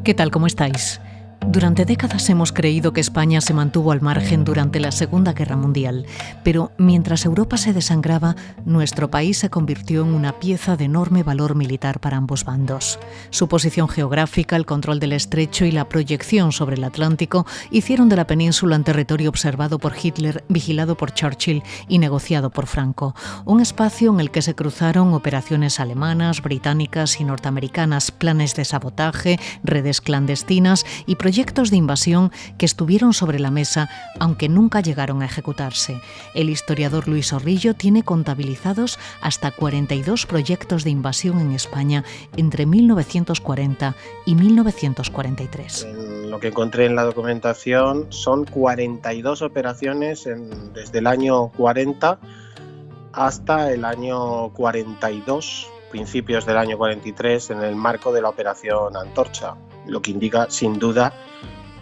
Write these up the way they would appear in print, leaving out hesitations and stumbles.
¿Qué tal? ¿Cómo estáis? Durante décadas hemos creído que España se mantuvo al margen durante la Segunda Guerra Mundial, pero mientras Europa se desangraba, nuestro país se convirtió en una pieza de enorme valor militar para ambos bandos. Su posición geográfica, el control del estrecho y la proyección sobre el Atlántico hicieron de la península un territorio observado por Hitler, vigilado por Churchill y negociado por Franco. Un espacio en el que se cruzaron operaciones alemanas, británicas y norteamericanas, planes de sabotaje, redes clandestinas y proyectos de invasión que estuvieron sobre la mesa, aunque nunca llegaron a ejecutarse. El historiador Luis Zorrillo tiene contabilizados hasta 42 proyectos de invasión en España entre 1940 y 1943. Lo que encontré en la documentación son 42 operaciones desde el año 40 hasta el año 42, principios del año 43, en el marco de la Operación Antorcha, lo que indica sin duda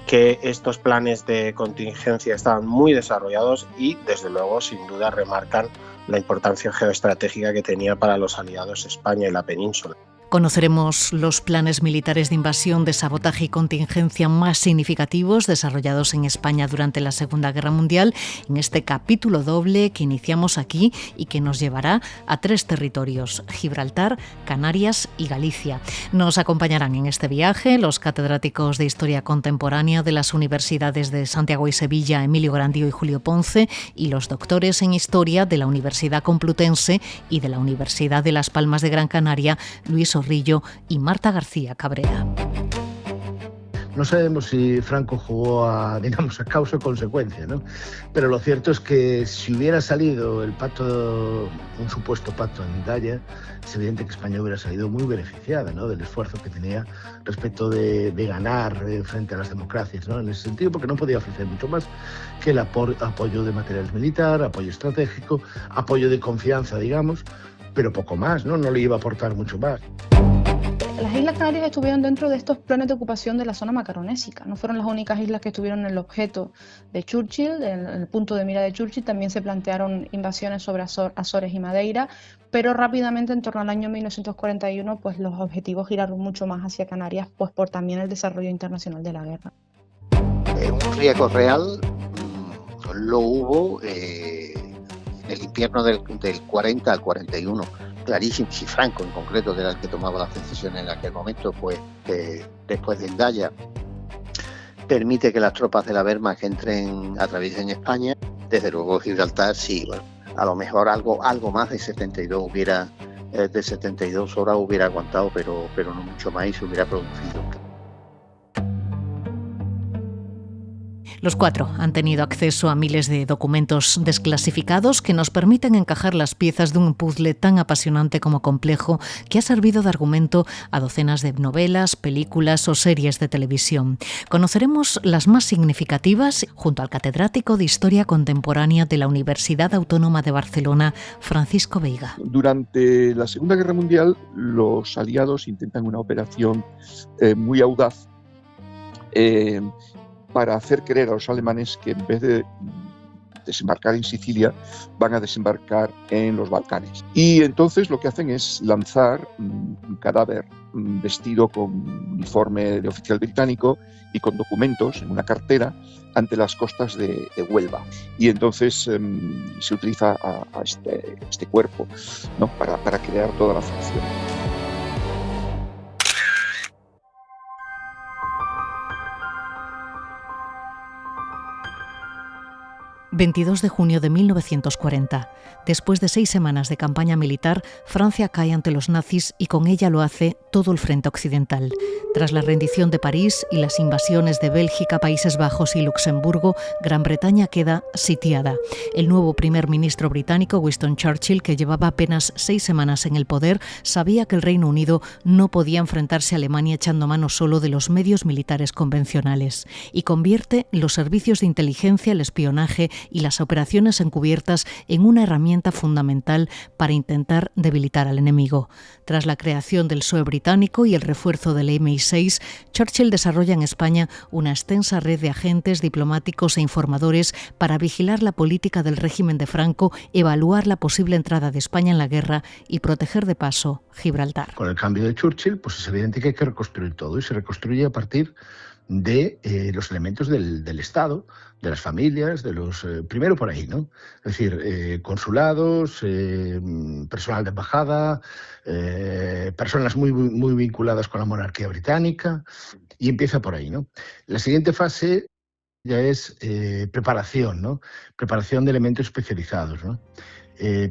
que estos planes de contingencia estaban muy desarrollados y desde luego sin duda remarcan la importancia geoestratégica que tenía para los aliados España y la península. Conoceremos los planes militares de invasión, de sabotaje y contingencia más significativos desarrollados en España durante la Segunda Guerra Mundial en este capítulo doble que iniciamos aquí y que nos llevará a 3 territorios: Gibraltar, Canarias y Galicia. Nos acompañarán en este viaje los catedráticos de Historia Contemporánea de las universidades de Santiago y Sevilla, Emilio Grandío y Julio Ponce, y los doctores en Historia de la Universidad Complutense y de la Universidad de Las Palmas de Gran Canaria, Luis Zorrillo y Marta García Cabrera. No sabemos si Franco jugó a causa o consecuencia, ¿no? Pero lo cierto es que si hubiera salido un supuesto pacto en Daya, es evidente que España hubiera salido muy beneficiada, ¿no?, del esfuerzo que tenía respecto de ganar frente a las democracias, ¿no?, en ese sentido, porque no podía ofrecer mucho más que el apoyo de materiales militar, apoyo estratégico, apoyo de confianza, digamos, pero poco más, ¿no? No le iba a aportar mucho más. Las Islas Canarias estuvieron dentro de estos planes de ocupación de la zona macaronésica. No fueron las únicas islas que estuvieron en el objeto de Churchill, en el punto de mira de Churchill. También se plantearon invasiones sobre Azores y Madeira, pero rápidamente, en torno al año 1941, pues los objetivos giraron mucho más hacia Canarias, pues por también el desarrollo internacional de la guerra. Un riesgo real lo hubo el invierno del 40 al 41, clarísimo. Si Franco en concreto, que era el que tomaba las decisiones en aquel momento, pues después de Hendaya, permite que las tropas de la Wehrmacht atraviesen España. Desde luego Gibraltar sí, bueno, a lo mejor algo más de 72 horas hubiera aguantado, pero no mucho más, y se hubiera producido. Los 4 han tenido acceso a miles de documentos desclasificados que nos permiten encajar las piezas de un puzzle tan apasionante como complejo, que ha servido de argumento a docenas de novelas, películas o series de televisión. Conoceremos las más significativas junto al catedrático de Historia Contemporánea de la Universidad Autónoma de Barcelona, Francisco Veiga. Durante la Segunda Guerra Mundial, los aliados intentan una operación muy audaz para hacer creer a los alemanes que en vez de desembarcar en Sicilia, van a desembarcar en los Balcanes. Y entonces lo que hacen es lanzar un cadáver vestido con uniforme de oficial británico y con documentos en una cartera ante las costas de Huelva. Y entonces se utiliza a este cuerpo, ¿no?, para crear toda la ficción. 22 de junio de 1940. Después de 6 semanas de campaña militar, Francia cae ante los nazis y con ella lo hace todo el frente occidental. Tras la rendición de París y las invasiones de Bélgica, Países Bajos y Luxemburgo, Gran Bretaña queda sitiada. El nuevo primer ministro británico, Winston Churchill, que llevaba apenas 6 semanas en el poder, sabía que el Reino Unido no podía enfrentarse a Alemania echando mano solo de los medios militares convencionales y convierte los servicios de inteligencia, el espionaje y las operaciones encubiertas en una herramienta fundamental para intentar debilitar al enemigo. Tras la creación del PSOE británico y el refuerzo del MI6, Churchill desarrolla en España una extensa red de agentes diplomáticos e informadores para vigilar la política del régimen de Franco, evaluar la posible entrada de España en la guerra y proteger de paso Gibraltar. Con el cambio de Churchill, pues es evidente que hay que reconstruir todo, y se reconstruye a partir de los elementos del Estado, de las familias, de los primero por ahí, ¿no? Es decir, consulados, personal de embajada, personas muy vinculadas con la monarquía británica, y empieza por ahí, ¿no? La siguiente fase ya es preparación, ¿no? Preparación de elementos especializados, ¿no?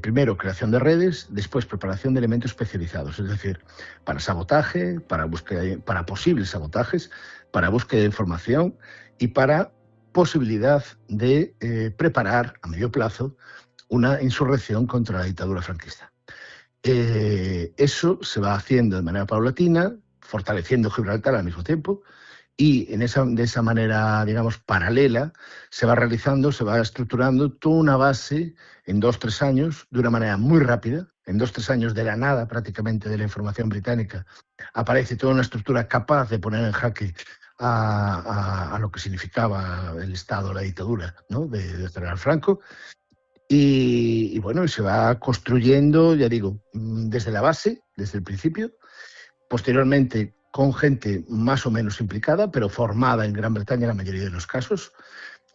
Primero, creación de redes, después preparación de elementos especializados, es decir, para sabotaje, para posibles sabotajes, para búsqueda de información y para posibilidad de preparar a medio plazo una insurrección contra la dictadura franquista. Eso se va haciendo de manera paulatina, fortaleciendo Gibraltar al mismo tiempo, y de esa manera, digamos, paralela, se va realizando, se va estructurando toda una base en 2-3 años, de una manera muy rápida. En 2-3 años, de la nada prácticamente de la información británica, aparece toda una estructura capaz de poner en jaque a lo que significaba el Estado, la dictadura, ¿no?, de General Franco. Y bueno, se va construyendo, ya digo, desde la base, desde el principio, posteriormente con gente más o menos implicada, pero formada en Gran Bretaña en la mayoría de los casos,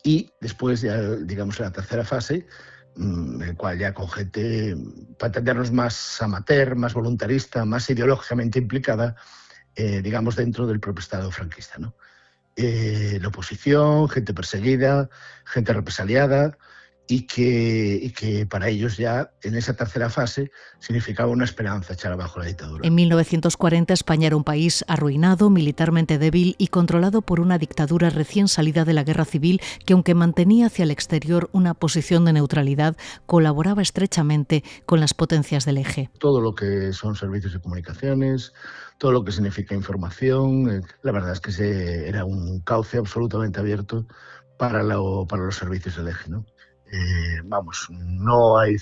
y después, ya, digamos, en la tercera fase, en el cual ya con gente, para entendernos, más amateur, más voluntarista, más ideológicamente implicada, digamos, dentro del propio Estado franquista, ¿no? La oposición, gente perseguida, gente represaliada, y que para ellos ya en esa tercera fase significaba una esperanza echar abajo la dictadura. En 1940 España era un país arruinado, militarmente débil y controlado por una dictadura recién salida de la guerra civil que, aunque mantenía hacia el exterior una posición de neutralidad, colaboraba estrechamente con las potencias del eje. Todo lo que son servicios de comunicaciones, todo lo que significa información, la verdad es que era un cauce absolutamente abierto para los servicios del eje, ¿no? No hay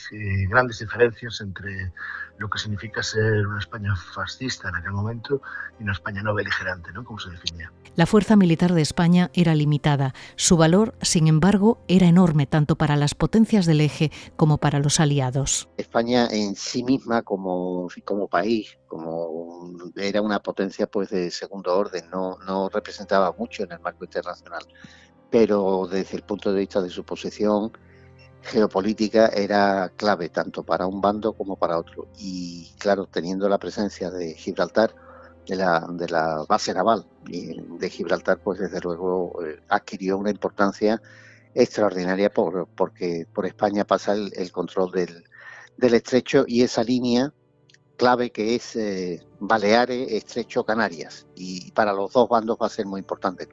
grandes diferencias entre lo que significa ser una España fascista en aquel momento y una España no beligerante, ¿no?, como se definía. La fuerza militar de España era limitada. Su valor, sin embargo, era enorme tanto para las potencias del eje como para los aliados. España en sí misma como país, era una potencia pues de segundo orden, no representaba mucho en el marco internacional, pero desde el punto de vista de su posición geopolítica era clave tanto para un bando como para otro. Y claro, teniendo la presencia de Gibraltar, de la base naval de Gibraltar, pues desde luego adquirió una importancia extraordinaria porque por España pasa el control del estrecho y esa línea clave que es Baleares, Estrecho, Canarias, y para los dos bandos va a ser muy importante.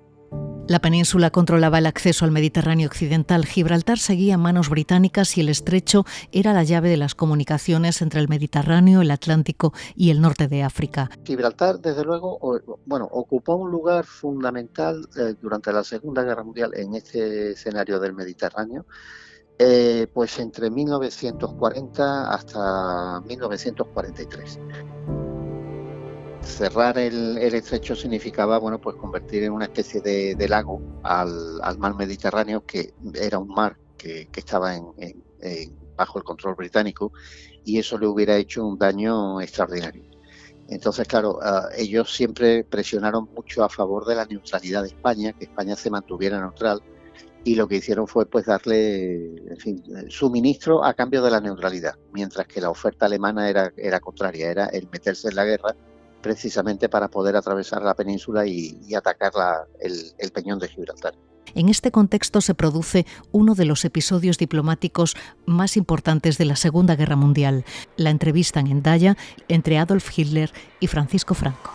La península controlaba el acceso al Mediterráneo occidental, Gibraltar seguía en manos británicas y el estrecho era la llave de las comunicaciones entre el Mediterráneo, el Atlántico y el norte de África. Gibraltar, desde luego, ocupó un lugar fundamental durante la Segunda Guerra Mundial en este escenario del Mediterráneo, pues entre 1940 hasta 1943. Cerrar el estrecho significaba pues convertir en una especie de lago al mar Mediterráneo, que era un mar que estaba bajo el control británico, y eso le hubiera hecho un daño extraordinario. Entonces, claro, ellos siempre presionaron mucho a favor de la neutralidad de España, que España se mantuviera neutral, y lo que hicieron fue pues darle, suministro a cambio de la neutralidad, mientras que la oferta alemana era contraria, era el meterse en la guerra precisamente para poder atravesar la península y atacar el peñón de Gibraltar. En este contexto se produce uno de los episodios diplomáticos más importantes de la Segunda Guerra Mundial, la entrevista en Hendaya entre Adolf Hitler y Francisco Franco.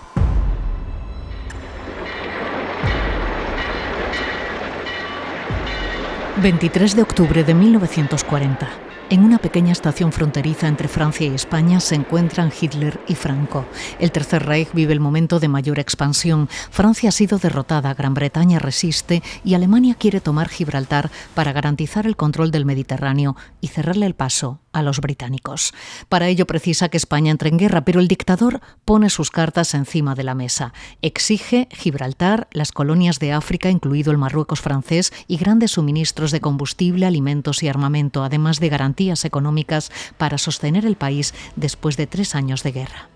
...23 de octubre de 1940... En una pequeña estación fronteriza entre Francia y España se encuentran Hitler y Franco. El Tercer Reich vive el momento de mayor expansión. Francia ha sido derrotada, Gran Bretaña resiste y Alemania quiere tomar Gibraltar para garantizar el control del Mediterráneo y cerrarle el paso a los británicos. Para ello precisa que España entre en guerra, pero el dictador pone sus cartas encima de la mesa. Exige Gibraltar, las colonias de África, incluido el Marruecos francés, y grandes suministros de combustible, alimentos y armamento, además de garantías económicas para sostener el país después de 3 años de guerra.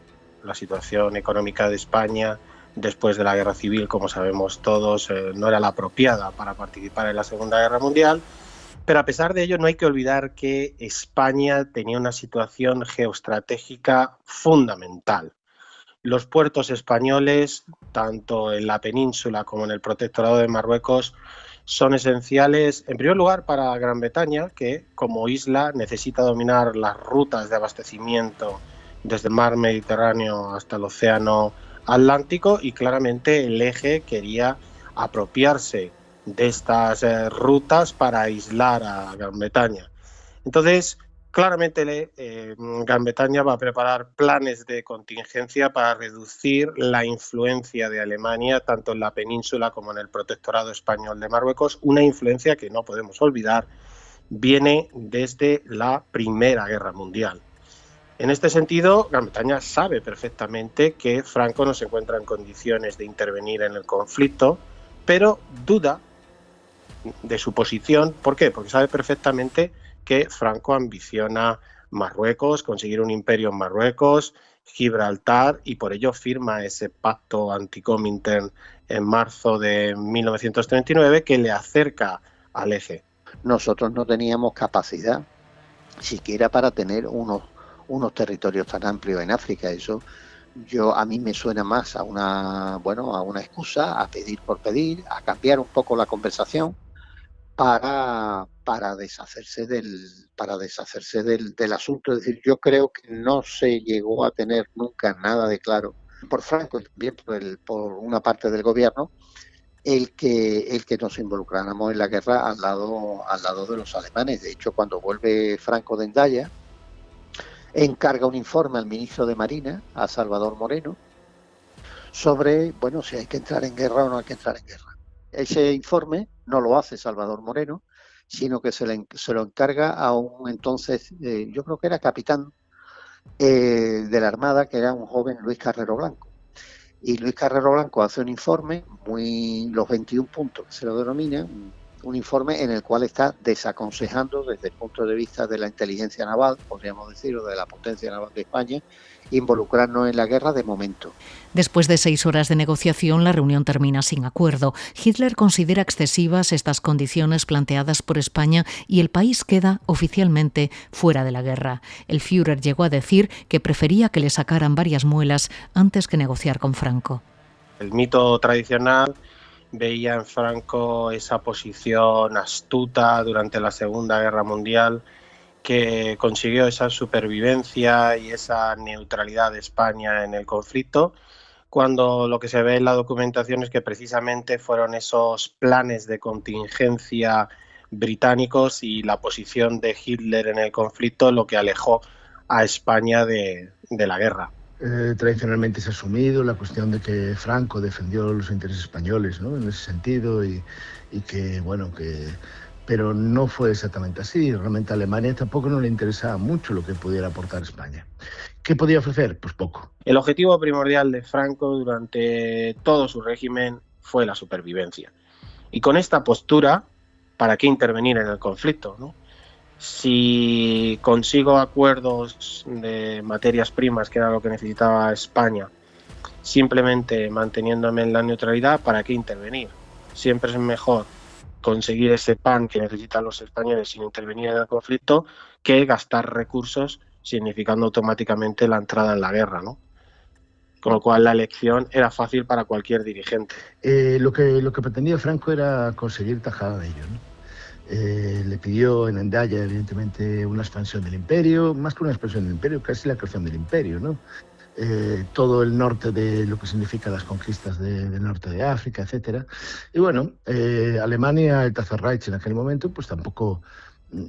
La situación económica de España después de la Guerra Civil, como sabemos todos, no era la apropiada para participar en la Segunda Guerra Mundial. Pero a pesar de ello, no hay que olvidar que España tenía una situación geoestratégica fundamental. Los puertos españoles, tanto en la península como en el protectorado de Marruecos, son esenciales, en primer lugar, para Gran Bretaña, que como isla necesita dominar las rutas de abastecimiento desde el mar Mediterráneo hasta el océano Atlántico, y claramente el eje quería apropiarse de estas rutas para aislar a Gran Bretaña. Entonces, claramente Gran Bretaña va a preparar planes de contingencia para reducir la influencia de Alemania tanto en la península como en el protectorado español de Marruecos, una influencia que no podemos olvidar viene desde la Primera Guerra Mundial. En este sentido, Gran Bretaña sabe perfectamente que Franco no se encuentra en condiciones de intervenir en el conflicto, pero duda de su posición. ¿Por qué? Porque sabe perfectamente que Franco ambiciona Marruecos, conseguir un imperio en Marruecos, Gibraltar, y por ello firma ese pacto anti-Comintern en marzo de 1939 que le acerca al eje. Nosotros no teníamos capacidad siquiera para tener unos territorios tan amplios en África. Eso a mí me suena más a una excusa, a pedir por pedir, a cambiar un poco la conversación para deshacerse del asunto. Es decir, yo creo que no se llegó a tener nunca nada de claro por Franco y también por una parte del gobierno el que nos involucráramos en la guerra al lado de los alemanes. De hecho, cuando vuelve Franco de Hendaya, encarga un informe al ministro de Marina, a Salvador Moreno, sobre, si hay que entrar en guerra o no hay que entrar en guerra. Ese informe no lo hace Salvador Moreno, sino que se lo encarga a un entonces, yo creo que era capitán de la Armada, que era un joven Luis Carrero Blanco. Y Luis Carrero Blanco hace un informe, los 21 puntos que se lo denomina, un informe en el cual está desaconsejando desde el punto de vista de la inteligencia naval, podríamos decir, o de la potencia naval de España, involucrarnos en la guerra de momento. Después de 6 horas de negociación, la reunión termina sin acuerdo. Hitler considera excesivas estas condiciones planteadas por España y el país queda oficialmente fuera de la guerra. El Führer llegó a decir que prefería que le sacaran varias muelas antes que negociar con Franco. El mito tradicional veía en Franco esa posición astuta durante la Segunda Guerra Mundial que consiguió esa supervivencia y esa neutralidad de España en el conflicto, cuando lo que se ve en la documentación es que precisamente fueron esos planes de contingencia británicos y la posición de Hitler en el conflicto lo que alejó a España de la guerra. Tradicionalmente se ha asumido la cuestión de que Franco defendió los intereses españoles, ¿no?, en ese sentido, y que pero no fue exactamente así. Realmente a Alemania tampoco no le interesaba mucho lo que pudiera aportar España. ¿Qué podía ofrecer? Pues poco. El objetivo primordial de Franco durante todo su régimen fue la supervivencia. Y con esta postura, ¿para qué intervenir en el conflicto, no? Si consigo acuerdos de materias primas, que era lo que necesitaba España, simplemente manteniéndome en la neutralidad, ¿para qué intervenir? Siempre es mejor conseguir ese pan que necesitan los españoles sin intervenir en el conflicto que gastar recursos significando automáticamente la entrada en la guerra, ¿no? Con lo cual la elección era fácil para cualquier dirigente. Lo que pretendía Franco era conseguir tajada de ello, ¿no? Le pidió en Hendaya, evidentemente, una expansión del imperio, más que una expansión del imperio, casi la creación del imperio, ¿no? Todo el norte de lo que significa las conquistas del norte de África, etcétera. Y Alemania, el Tercer Reich en aquel momento, pues tampoco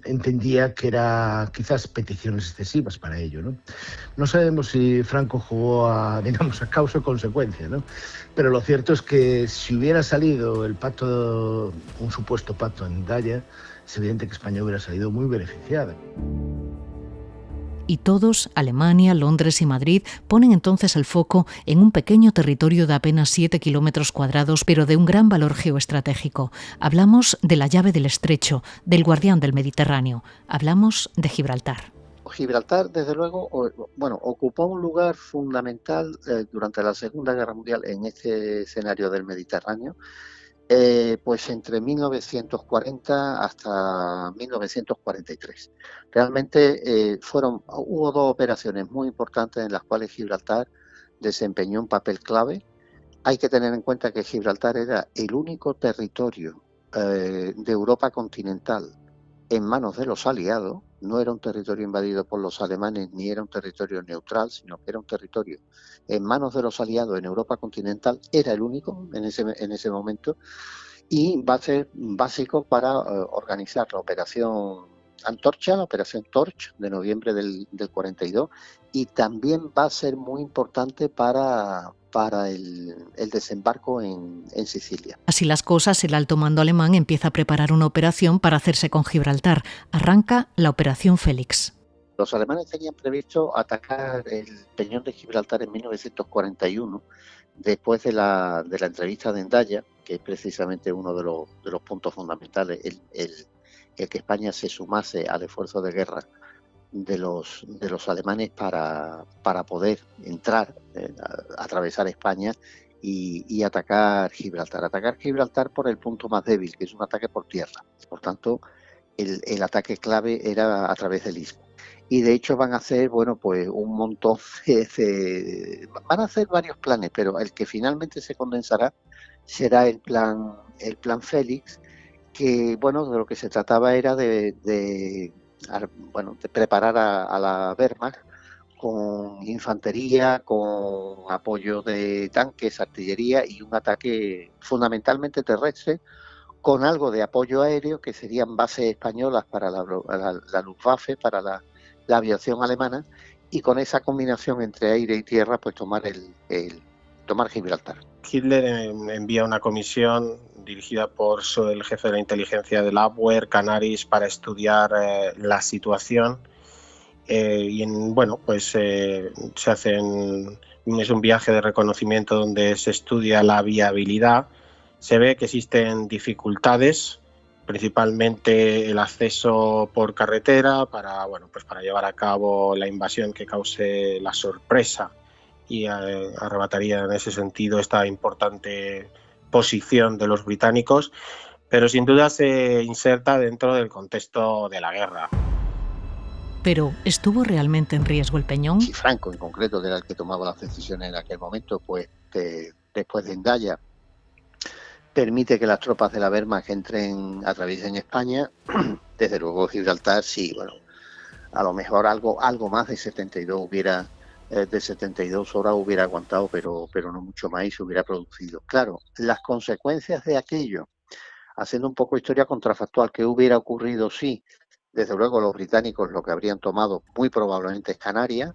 entendía que era quizás peticiones excesivas para ello, ¿no? No sabemos si Franco jugó a causa o consecuencia, ¿no? Pero lo cierto es que si hubiera salido un supuesto pacto en Daya, es evidente que España hubiera salido muy beneficiada. Y todos, Alemania, Londres y Madrid, ponen entonces el foco en un pequeño territorio de apenas 7 kilómetros cuadrados, pero de un gran valor geoestratégico. Hablamos de la llave del Estrecho, del guardián del Mediterráneo. Hablamos de Gibraltar. Gibraltar, desde luego, ocupó un lugar fundamental durante la Segunda Guerra Mundial en este escenario del Mediterráneo. Pues entre 1940 hasta 1943. Realmente hubo dos operaciones muy importantes en las cuales Gibraltar desempeñó un papel clave. Hay que tener en cuenta que Gibraltar era el único territorio de Europa continental en manos de los aliados. No era un territorio invadido por los alemanes ni era un territorio neutral, sino que era un territorio en manos de los aliados en Europa continental. Era el único en ese momento y va a ser básico para organizar la operación Antorcha, la operación Torch de noviembre del 42, y también va a ser muy importante para el desembarco en Sicilia. Así las cosas, el alto mando alemán empieza a preparar una operación para hacerse con Gibraltar. Arranca la Operación Félix. Los alemanes tenían previsto atacar el Peñón de Gibraltar en 1941, después de la entrevista de Endaya, que es precisamente uno de los puntos fundamentales, el que España se sumase al esfuerzo de guerra de los alemanes para poder entrar, atravesar España y atacar Gibraltar. Atacar Gibraltar por el punto más débil, que es un ataque por tierra. Por tanto, el ataque clave era a través del istmo. Y de hecho van a hacer, pues un montón van a hacer varios planes, pero el que finalmente se condensará será el plan Félix, que de lo que se trataba era de preparar a la Wehrmacht con infantería, con apoyo de tanques, artillería y un ataque fundamentalmente terrestre, con algo de apoyo aéreo, que serían bases españolas para la Luftwaffe, para la aviación alemana, y con esa combinación entre aire y tierra, pues tomar Gibraltar. Hitler envía una comisión dirigida por el jefe de la inteligencia del Abwehr, Canaris, para estudiar la situación. Se hacen, es un viaje de reconocimiento donde se estudia la viabilidad. Se ve que existen dificultades, principalmente el acceso por carretera para llevar a cabo la invasión que cause la sorpresa y arrebataría en ese sentido esta importante posición de los británicos, pero sin duda se inserta dentro del contexto de la guerra. ¿Pero estuvo realmente en riesgo el Peñón? Si Franco, en concreto, era el que tomaba las decisiones en aquel momento, pues después de Endaya, permite que las tropas de la Wehrmacht atraviesen España. Desde luego Gibraltar, sí, a lo mejor algo más de 72 horas hubiera aguantado, pero no mucho más, y se hubiera producido. Claro, las consecuencias de aquello, haciendo un poco historia contrafactual, ¿qué hubiera ocurrido si? Desde luego los británicos lo que habrían tomado muy probablemente es Canarias.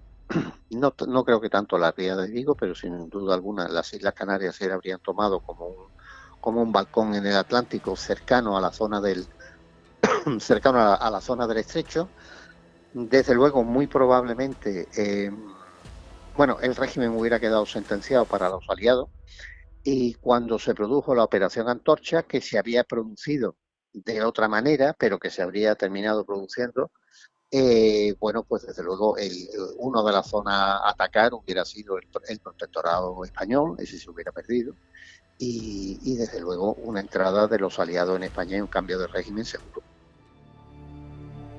No creo que tanto la Ría de Vigo, pero sin duda alguna las Islas Canarias se habrían tomado como un balcón en el Atlántico cercano a la zona del Estrecho. Desde luego, muy probablemente, el régimen hubiera quedado sentenciado para los aliados, y cuando se produjo la operación Antorcha, que se había producido de otra manera, pero que se habría terminado produciendo, pues desde luego uno de las zonas a atacar hubiera sido el protectorado español, ese se hubiera perdido, y desde luego una entrada de los aliados en España y un cambio de régimen seguro.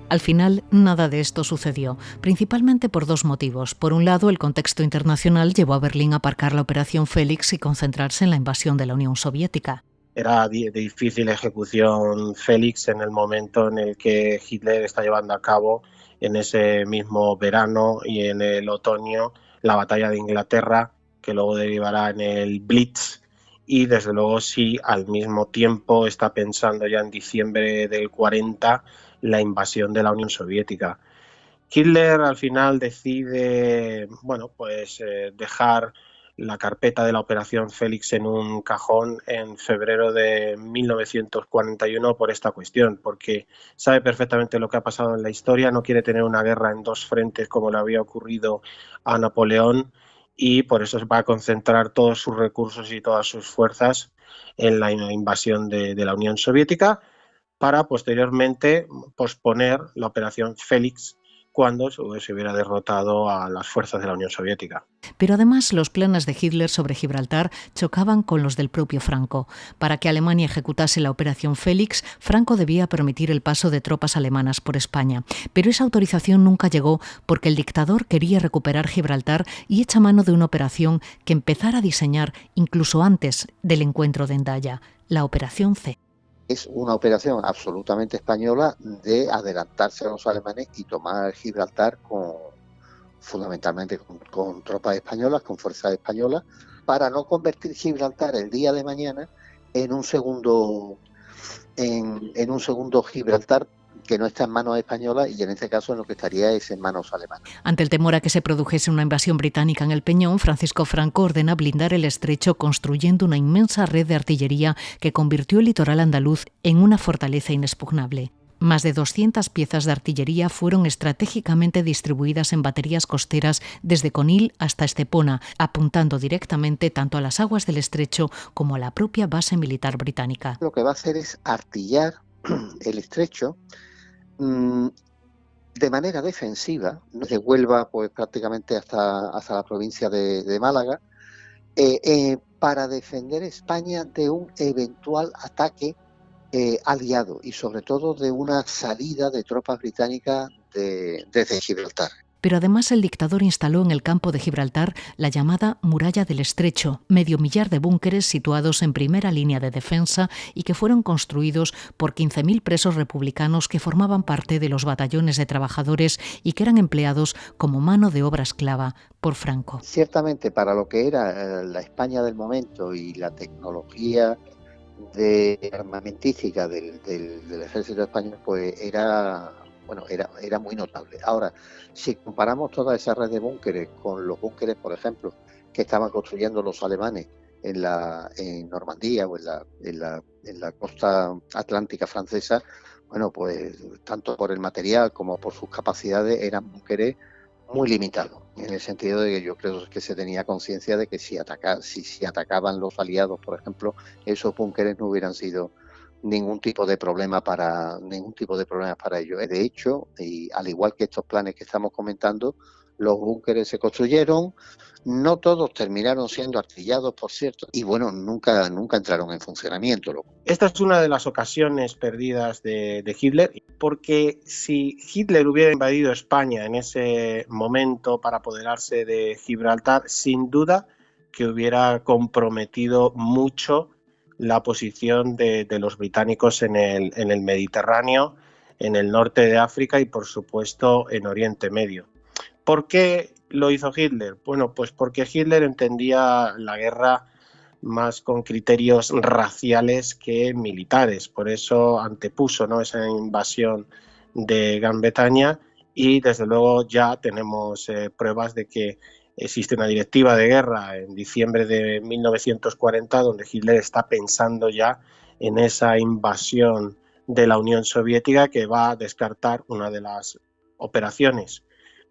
Al final, nada de esto sucedió, principalmente por dos motivos. Por un lado, el contexto internacional llevó a Berlín a aparcar la Operación Félix y concentrarse en la invasión de la Unión Soviética. Era de difícil ejecución Félix en el momento en el que Hitler está llevando a cabo, en ese mismo verano y en el otoño, la batalla de Inglaterra, que luego derivará en el Blitz. Y desde luego, sí, al mismo tiempo está pensando ya en diciembre del 40 la invasión de la Unión Soviética. Hitler al final decide, dejar la carpeta de la Operación Félix en un cajón en febrero de 1941 por esta cuestión, porque sabe perfectamente lo que ha pasado en la historia, no quiere tener una guerra en dos frentes como le había ocurrido a Napoleón, y por eso va a concentrar todos sus recursos y todas sus fuerzas en la invasión de la Unión Soviética, para posteriormente posponer la Operación Félix cuando se hubiera derrotado a las fuerzas de la Unión Soviética. Pero además los planes de Hitler sobre Gibraltar chocaban con los del propio Franco. Para que Alemania ejecutase la Operación Félix, Franco debía permitir el paso de tropas alemanas por España. Pero esa autorización nunca llegó porque el dictador quería recuperar Gibraltar y echa mano de una operación que empezara a diseñar incluso antes del encuentro de Hendaya, la Operación C. Es una operación absolutamente española de adelantarse a los alemanes y tomar Gibraltar fundamentalmente con tropas españolas, con fuerzas españolas, para no convertir Gibraltar el día de mañana en un segundo Gibraltar que no está en manos españolas, y en este caso en lo que estaría es en manos alemanas. Ante el temor a que se produjese una invasión británica en el Peñón, Francisco Franco ordena blindar el estrecho construyendo una inmensa red de artillería que convirtió el litoral andaluz en una fortaleza inexpugnable. Más de 200 piezas de artillería fueron estratégicamente distribuidas en baterías costeras desde Conil hasta Estepona, apuntando directamente tanto a las aguas del estrecho como a la propia base militar británica. Lo que va a hacer es artillar el estrecho de manera defensiva, desde Huelva pues prácticamente hasta la provincia de Málaga, para defender España de un eventual ataque aliado y sobre todo de una salida de tropas británicas desde Gibraltar. Pero además el dictador instaló en el campo de Gibraltar la llamada Muralla del Estrecho, medio millar de búnkeres situados en primera línea de defensa y que fueron construidos por 15.000 presos republicanos que formaban parte de los batallones de trabajadores y que eran empleados como mano de obra esclava por Franco. Ciertamente para lo que era la España del momento y la tecnología armamentística del ejército español, pues era muy notable. Ahora, si comparamos toda esa red de búnkeres con los búnkeres, por ejemplo, que estaban construyendo los alemanes en Normandía o en la costa atlántica francesa, bueno, pues tanto por el material como por sus capacidades eran búnkeres muy limitados, en el sentido de que yo creo que se tenía conciencia de que si atacaban los aliados, por ejemplo, esos búnkeres no hubieran sido ningún tipo de problema para ellos. De hecho, y al igual que estos planes que estamos comentando, los búnkeres se construyeron, no todos terminaron siendo artillados, por cierto, y bueno, nunca entraron en funcionamiento. Esta es una de las ocasiones perdidas de Hitler, porque si Hitler hubiera invadido España en ese momento para apoderarse de Gibraltar, sin duda que hubiera comprometido mucho la posición de los británicos en el Mediterráneo, en el norte de África y por supuesto en Oriente Medio. ¿Por qué lo hizo Hitler? Bueno, pues porque Hitler entendía la guerra más con criterios raciales que militares, por eso antepuso, ¿no?, esa invasión de Gran Bretaña, y desde luego ya tenemos pruebas de que existe una directiva de guerra en diciembre de 1940 donde Hitler está pensando ya en esa invasión de la Unión Soviética, que va a descartar una de las operaciones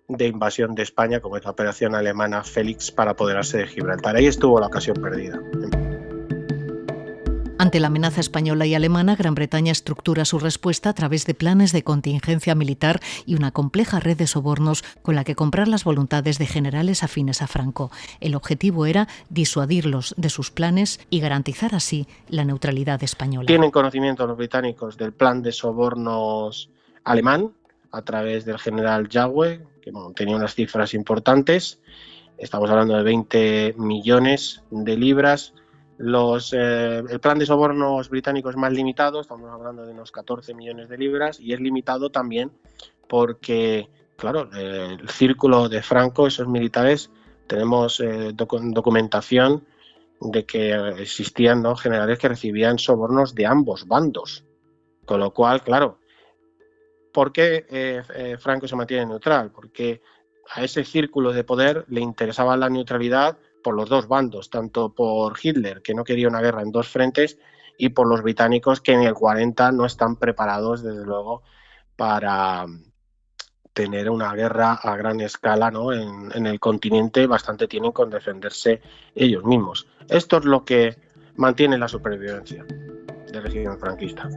de invasión de España, como es la operación alemana Félix, para apoderarse de Gibraltar. Ahí estuvo la ocasión perdida. Ante la amenaza española y alemana, Gran Bretaña estructura su respuesta a través de planes de contingencia militar y una compleja red de sobornos con la que comprar las voluntades de generales afines a Franco. El objetivo era disuadirlos de sus planes y garantizar así la neutralidad española. Tienen conocimiento los británicos del plan de sobornos alemán a través del general Jauwe, que tenía unas cifras importantes. Estamos hablando de 20 millones de libras. El plan de sobornos británico es más limitado, estamos hablando de unos 14 millones de libras, y es limitado también porque, claro, el círculo de Franco, esos militares, tenemos documentación de que existían, ¿no?, generales que recibían sobornos de ambos bandos, con lo cual, claro, ¿Por qué Franco se mantiene neutral? Porque a ese círculo de poder le interesaba la neutralidad por los dos bandos, tanto por Hitler, que no quería una guerra en dos frentes, y por los británicos, que en el 40 no están preparados, desde luego, para tener una guerra a gran escala, ¿no? En el continente bastante tienen con defenderse ellos mismos. Esto es lo que mantiene la supervivencia del régimen franquista.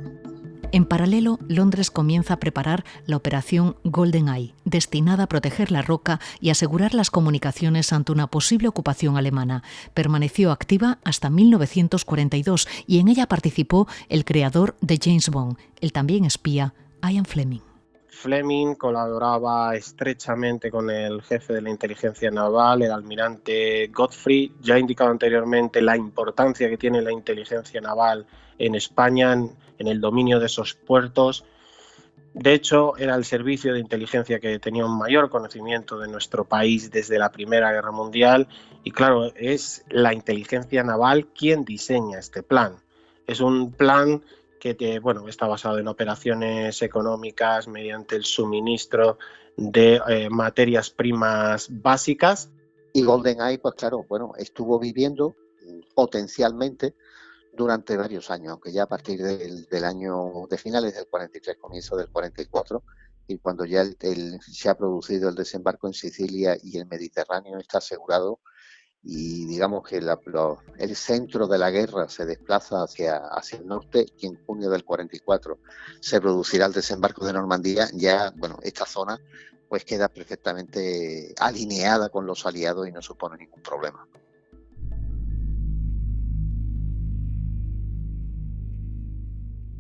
En paralelo, Londres comienza a preparar la operación Golden Eye, destinada a proteger la Roca y asegurar las comunicaciones ante una posible ocupación alemana. Permaneció activa hasta 1942 y en ella participó el creador de James Bond, el también espía Ian Fleming. Fleming colaboraba estrechamente con el jefe de la inteligencia naval, el almirante Godfrey. Ya he indicado anteriormente la importancia que tiene la inteligencia naval en España, en el dominio de esos puertos. De hecho, era el servicio de inteligencia que tenía un mayor conocimiento de nuestro país desde la Primera Guerra Mundial. Y claro, es la inteligencia naval quien diseña este plan. Es un plan que está basado en operaciones económicas mediante el suministro de materias primas básicas. Y GoldenEye, pues claro, estuvo viviendo potencialmente durante varios años, aunque ya a partir del año de finales del 43, comienzo del 44, y cuando ya se ha producido el desembarco en Sicilia y el Mediterráneo está asegurado, y digamos que el centro de la guerra se desplaza hacia el norte, y en junio del 44 se producirá el desembarco de Normandía. Ya, esta zona pues queda perfectamente alineada con los aliados y no supone ningún problema.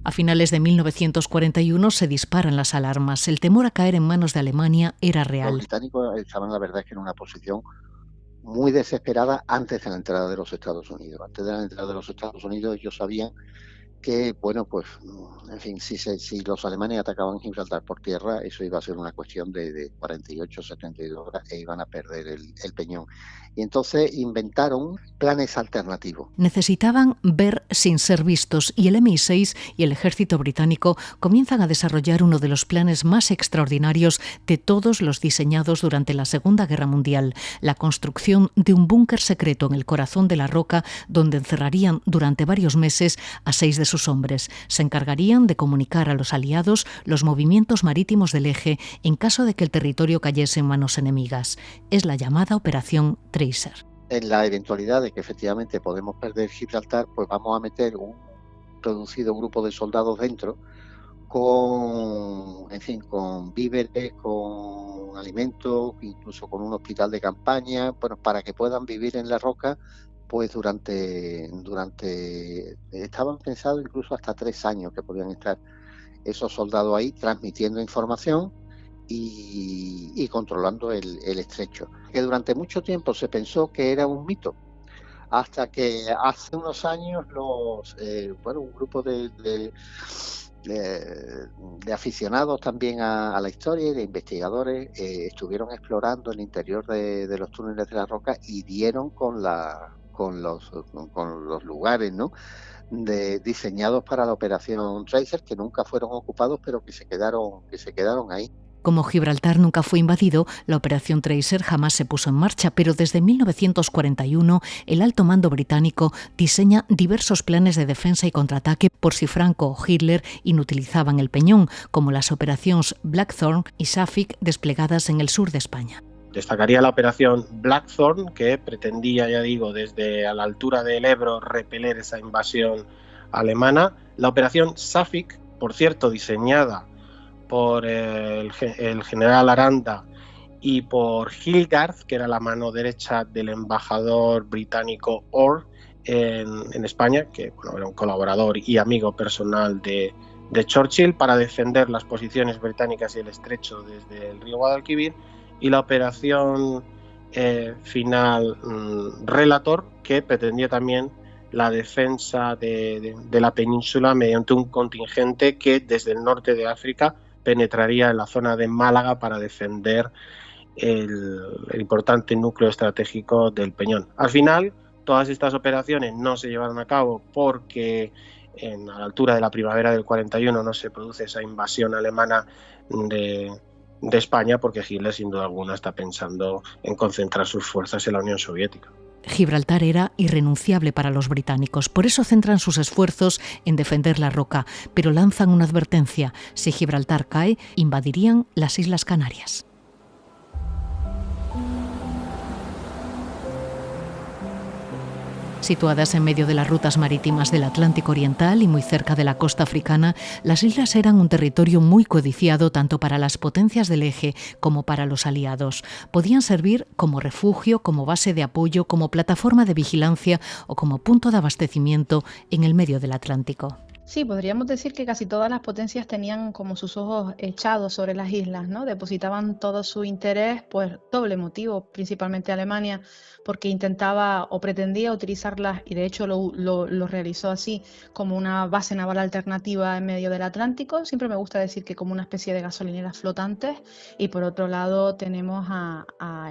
A finales de 1941 se disparan las alarmas. El temor a caer en manos de Alemania era real. Los británicos estaban, la verdad, en una posición muy desesperada antes de la entrada de los Estados Unidos. Antes de la entrada de los Estados Unidos ellos sabían que, si los alemanes atacaban Gibraltar por tierra, eso iba a ser una cuestión de 48, 72 horas e iban a perder el peñón. Y entonces inventaron planes alternativos. Necesitaban ver sin ser vistos, y el MI6 y el ejército británico comienzan a desarrollar uno de los planes más extraordinarios de todos los diseñados durante la Segunda Guerra Mundial: la construcción de un búnker secreto en el corazón de la Roca, donde encerrarían durante varios meses a 6 de sus hombres. Se encargarían de comunicar a los aliados los movimientos marítimos del eje en caso de que el territorio cayese en manos enemigas. Es la llamada Operación Tracer. En la eventualidad de que efectivamente podemos perder Gibraltar, pues vamos a meter un reducido grupo de soldados dentro con víveres, con alimentos, incluso con un hospital de campaña, para que puedan vivir en la Roca pues durante estaban pensados incluso hasta 3 años que podían estar esos soldados ahí transmitiendo información y controlando el estrecho, que durante mucho tiempo se pensó que era un mito, hasta que hace unos años un grupo de aficionados también a la historia y de investigadores estuvieron explorando el interior de los túneles de la Roca y dieron con los lugares, ¿no?, diseñados para la operación Tracer, que nunca fueron ocupados, pero que se quedaron ahí. Como Gibraltar nunca fue invadido, la Operación Tracer jamás se puso en marcha, pero desde 1941 el alto mando británico diseña diversos planes de defensa y contraataque por si Franco o Hitler inutilizaban el peñón, como las operaciones Blackthorn y Suffolk desplegadas en el sur de España. Destacaría la operación Blackthorn, que pretendía, desde a la altura del Ebro repeler esa invasión alemana. La operación Suffolk, por cierto, diseñada por el general Aranda y por Hilgarth, que era la mano derecha del embajador británico Orr en España, que era un colaborador y amigo personal de Churchill, para defender las posiciones británicas y el estrecho desde el río Guadalquivir. Y la operación final Relator, que pretendía también la defensa de la península mediante un contingente que desde el norte de África penetraría en la zona de Málaga para defender el importante núcleo estratégico del Peñón. Al final, todas estas operaciones no se llevaron a cabo porque a la altura de la primavera del 41 no se produce esa invasión alemana de España, porque Hitler sin duda alguna está pensando en concentrar sus fuerzas en la Unión Soviética. Gibraltar era irrenunciable para los británicos, por eso centran sus esfuerzos en defender la roca, pero lanzan una advertencia: si Gibraltar cae, invadirían las Islas Canarias. Situadas en medio de las rutas marítimas del Atlántico Oriental y muy cerca de la costa africana, las islas eran un territorio muy codiciado tanto para las potencias del eje como para los aliados. Podían servir como refugio, como base de apoyo, como plataforma de vigilancia o como punto de abastecimiento en el medio del Atlántico. Sí, podríamos decir que casi todas las potencias tenían como sus ojos echados sobre las islas, ¿no? Depositaban todo su interés, pues doble motivo, principalmente Alemania, porque intentaba o pretendía utilizarlas, y de hecho lo realizó así, como una base naval alternativa en medio del Atlántico. Siempre me gusta decir que como una especie de gasolineras flotantes. Y por otro lado tenemos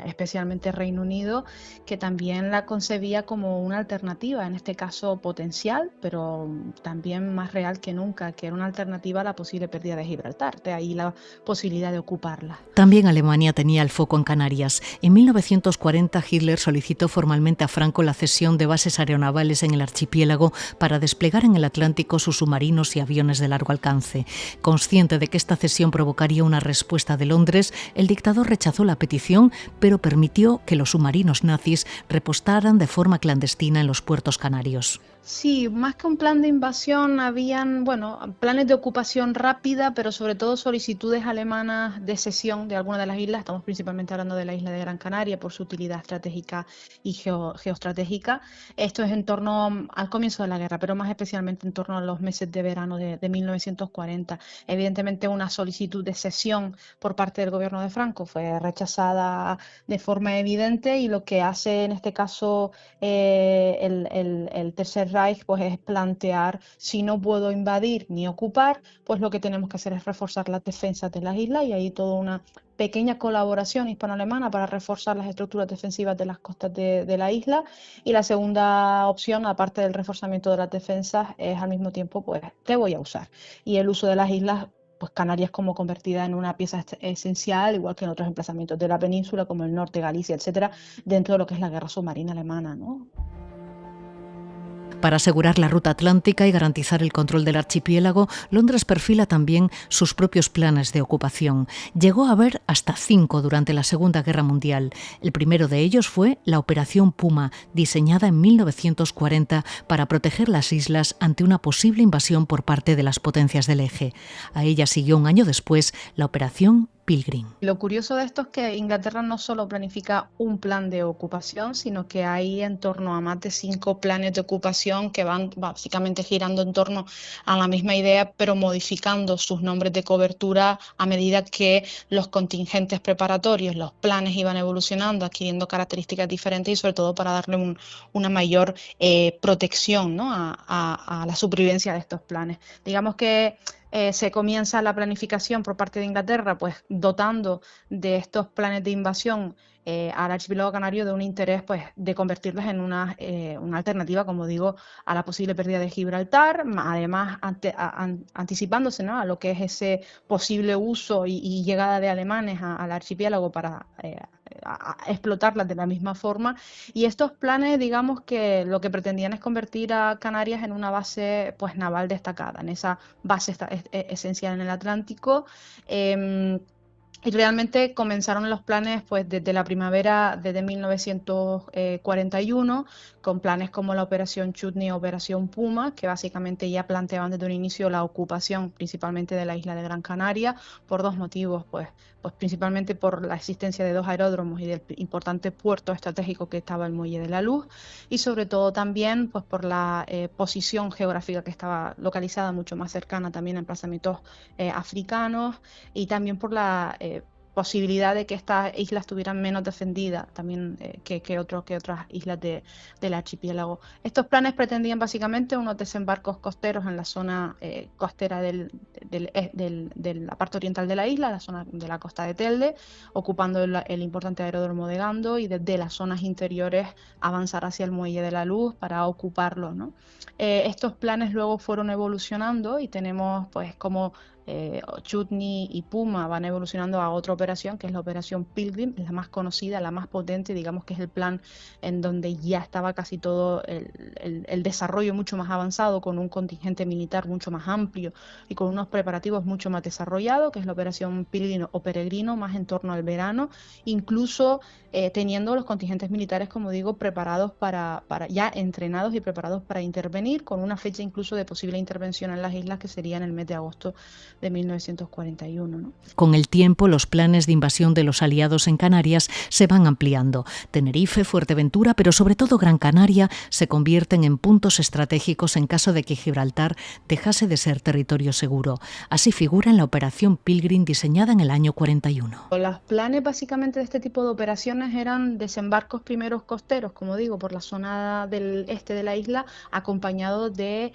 especialmente Reino Unido, que también la concebía como una alternativa, en este caso potencial, pero también más real que nunca, que era una alternativa a la posible pérdida de Gibraltar, de ahí la posibilidad de ocuparla. También Alemania tenía el foco en Canarias. En 1940 Hitler solicitó formalmente a Franco la cesión de bases aeronavales en el archipiélago para desplegar en el Atlántico sus submarinos y aviones de largo alcance. Consciente de que esta cesión provocaría una respuesta de Londres, el dictador rechazó la petición, pero permitió que los submarinos nazis repostaran de forma clandestina en los puertos canarios. Sí, más que un plan de invasión, habían, planes de ocupación rápida, pero sobre todo solicitudes alemanas de cesión de alguna de las islas. Estamos principalmente hablando de la isla de Gran Canaria por su utilidad estratégica y geoestratégica. Esto es en torno al comienzo de la guerra, pero más especialmente en torno a los meses de verano de 1940. Evidentemente, una solicitud de cesión por parte del gobierno de Franco fue rechazada de forma evidente, y lo que hace en este caso el Tercer Reich, pues es plantear: si no puedo invadir ni ocupar, pues lo que tenemos que hacer es reforzar las defensas de las islas, y ahí toda una pequeña colaboración hispano-alemana para reforzar las estructuras defensivas de las costas de la isla. Y la segunda opción, aparte del reforzamiento de las defensas, es al mismo tiempo, pues te voy a usar. Y el uso de las islas, pues Canarias como convertida en una pieza esencial, igual que en otros emplazamientos de la península, como el norte, Galicia, etcétera, dentro de lo que es la guerra submarina alemana, ¿no? Para asegurar la ruta atlántica y garantizar el control del archipiélago, Londres perfila también sus propios planes de ocupación. Llegó a haber hasta 5 durante la Segunda Guerra Mundial. El primero de ellos fue la Operación Puma, diseñada en 1940 para proteger las islas ante una posible invasión por parte de las potencias del eje. A ella siguió un año después la Operación Pilgrim. Lo curioso de esto es que Inglaterra no solo planifica un plan de ocupación, sino que hay en torno a más de 5 planes de ocupación que van básicamente girando en torno a la misma idea, pero modificando sus nombres de cobertura a medida que los contingentes preparatorios, los planes iban evolucionando, adquiriendo características diferentes, y sobre todo para darle una mayor protección, ¿no? a la supervivencia de estos planes. Digamos que se comienza la planificación por parte de Inglaterra, pues dotando de estos planes de invasión al archipiélago canario de un interés, pues de convertirlos en una alternativa, como digo, a la posible pérdida de Gibraltar, además anticipándose, ¿no? a lo que es ese posible uso y llegada de alemanes al archipiélago para a explotarlas de la misma forma. Y estos planes, digamos que lo que pretendían es convertir a Canarias en una base, pues naval destacada, en esa base esencial en el Atlántico. Y realmente comenzaron los planes pues desde la primavera, desde 1941, con planes como la Operación Chutney o Operación Puma, que básicamente ya planteaban desde un inicio la ocupación principalmente de la isla de Gran Canaria, por 2 motivos, pues principalmente por la existencia de 2 aeródromos y del importante puerto estratégico que estaba el Muelle de la Luz, y sobre todo también pues por la posición geográfica que estaba localizada mucho más cercana también a emplazamientos africanos, y también por la posibilidad de que estas islas estuvieran menos defendidas también que otras islas del archipiélago. Estos planes pretendían básicamente unos desembarcos costeros en la zona costera de la parte oriental de la isla, la zona de la costa de Telde, ocupando el importante aeródromo de Gando, y desde las zonas interiores avanzar hacia el Muelle de la Luz para ocuparlo, ¿no? Estos planes luego fueron evolucionando, y tenemos pues como Chutney y Puma van evolucionando a otra operación, que es la operación Pilgrim, la más conocida, la más potente, digamos que es el plan en donde ya estaba casi todo el desarrollo mucho más avanzado, con un contingente militar mucho más amplio y con unos preparativos mucho más desarrollados, que es la operación Pilgrim o Peregrino, más en torno al verano, incluso teniendo los contingentes militares, como digo, preparados para ya entrenados y preparados para intervenir, con una fecha incluso de posible intervención en las islas que sería en el mes de agosto de 1941, ¿no? Con el tiempo, los planes de invasión de los aliados en Canarias se van ampliando. Tenerife, Fuerteventura, pero sobre todo Gran Canaria, se convierten en puntos estratégicos en caso de que Gibraltar dejase de ser territorio seguro. Así figura en la operación Pilgrim diseñada en el año 41. Los planes básicamente de este tipo de operaciones eran desembarcos primeros costeros, como digo, por la zona del este de la isla, acompañados de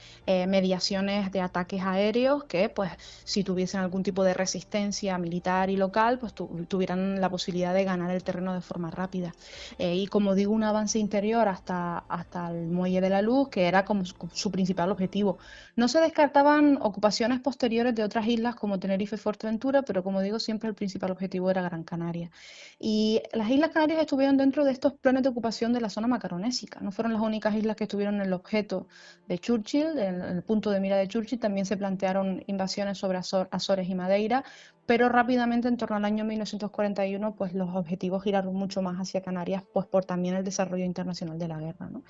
mediaciones de ataques aéreos que, pues, si tuviesen algún tipo de resistencia militar y local, pues tuvieran la posibilidad de ganar el terreno de forma rápida. Y como digo, un avance interior hasta el Muelle de la Luz, que era como su principal objetivo. No se descartaban ocupaciones posteriores de otras islas como Tenerife y Fuerteventura, pero como digo, siempre el principal objetivo era Gran Canaria. Y las Islas Canarias estuvieron dentro de estos planes de ocupación de la zona macaronésica. No fueron las únicas islas que estuvieron en el objeto de Churchill, en el punto de mira de Churchill. También se plantearon invasiones sobre Azores y Madeira, pero rápidamente, en torno al año 1941, pues los objetivos giraron mucho más hacia Canarias, pues por también el desarrollo internacional de la guerra, ¿no?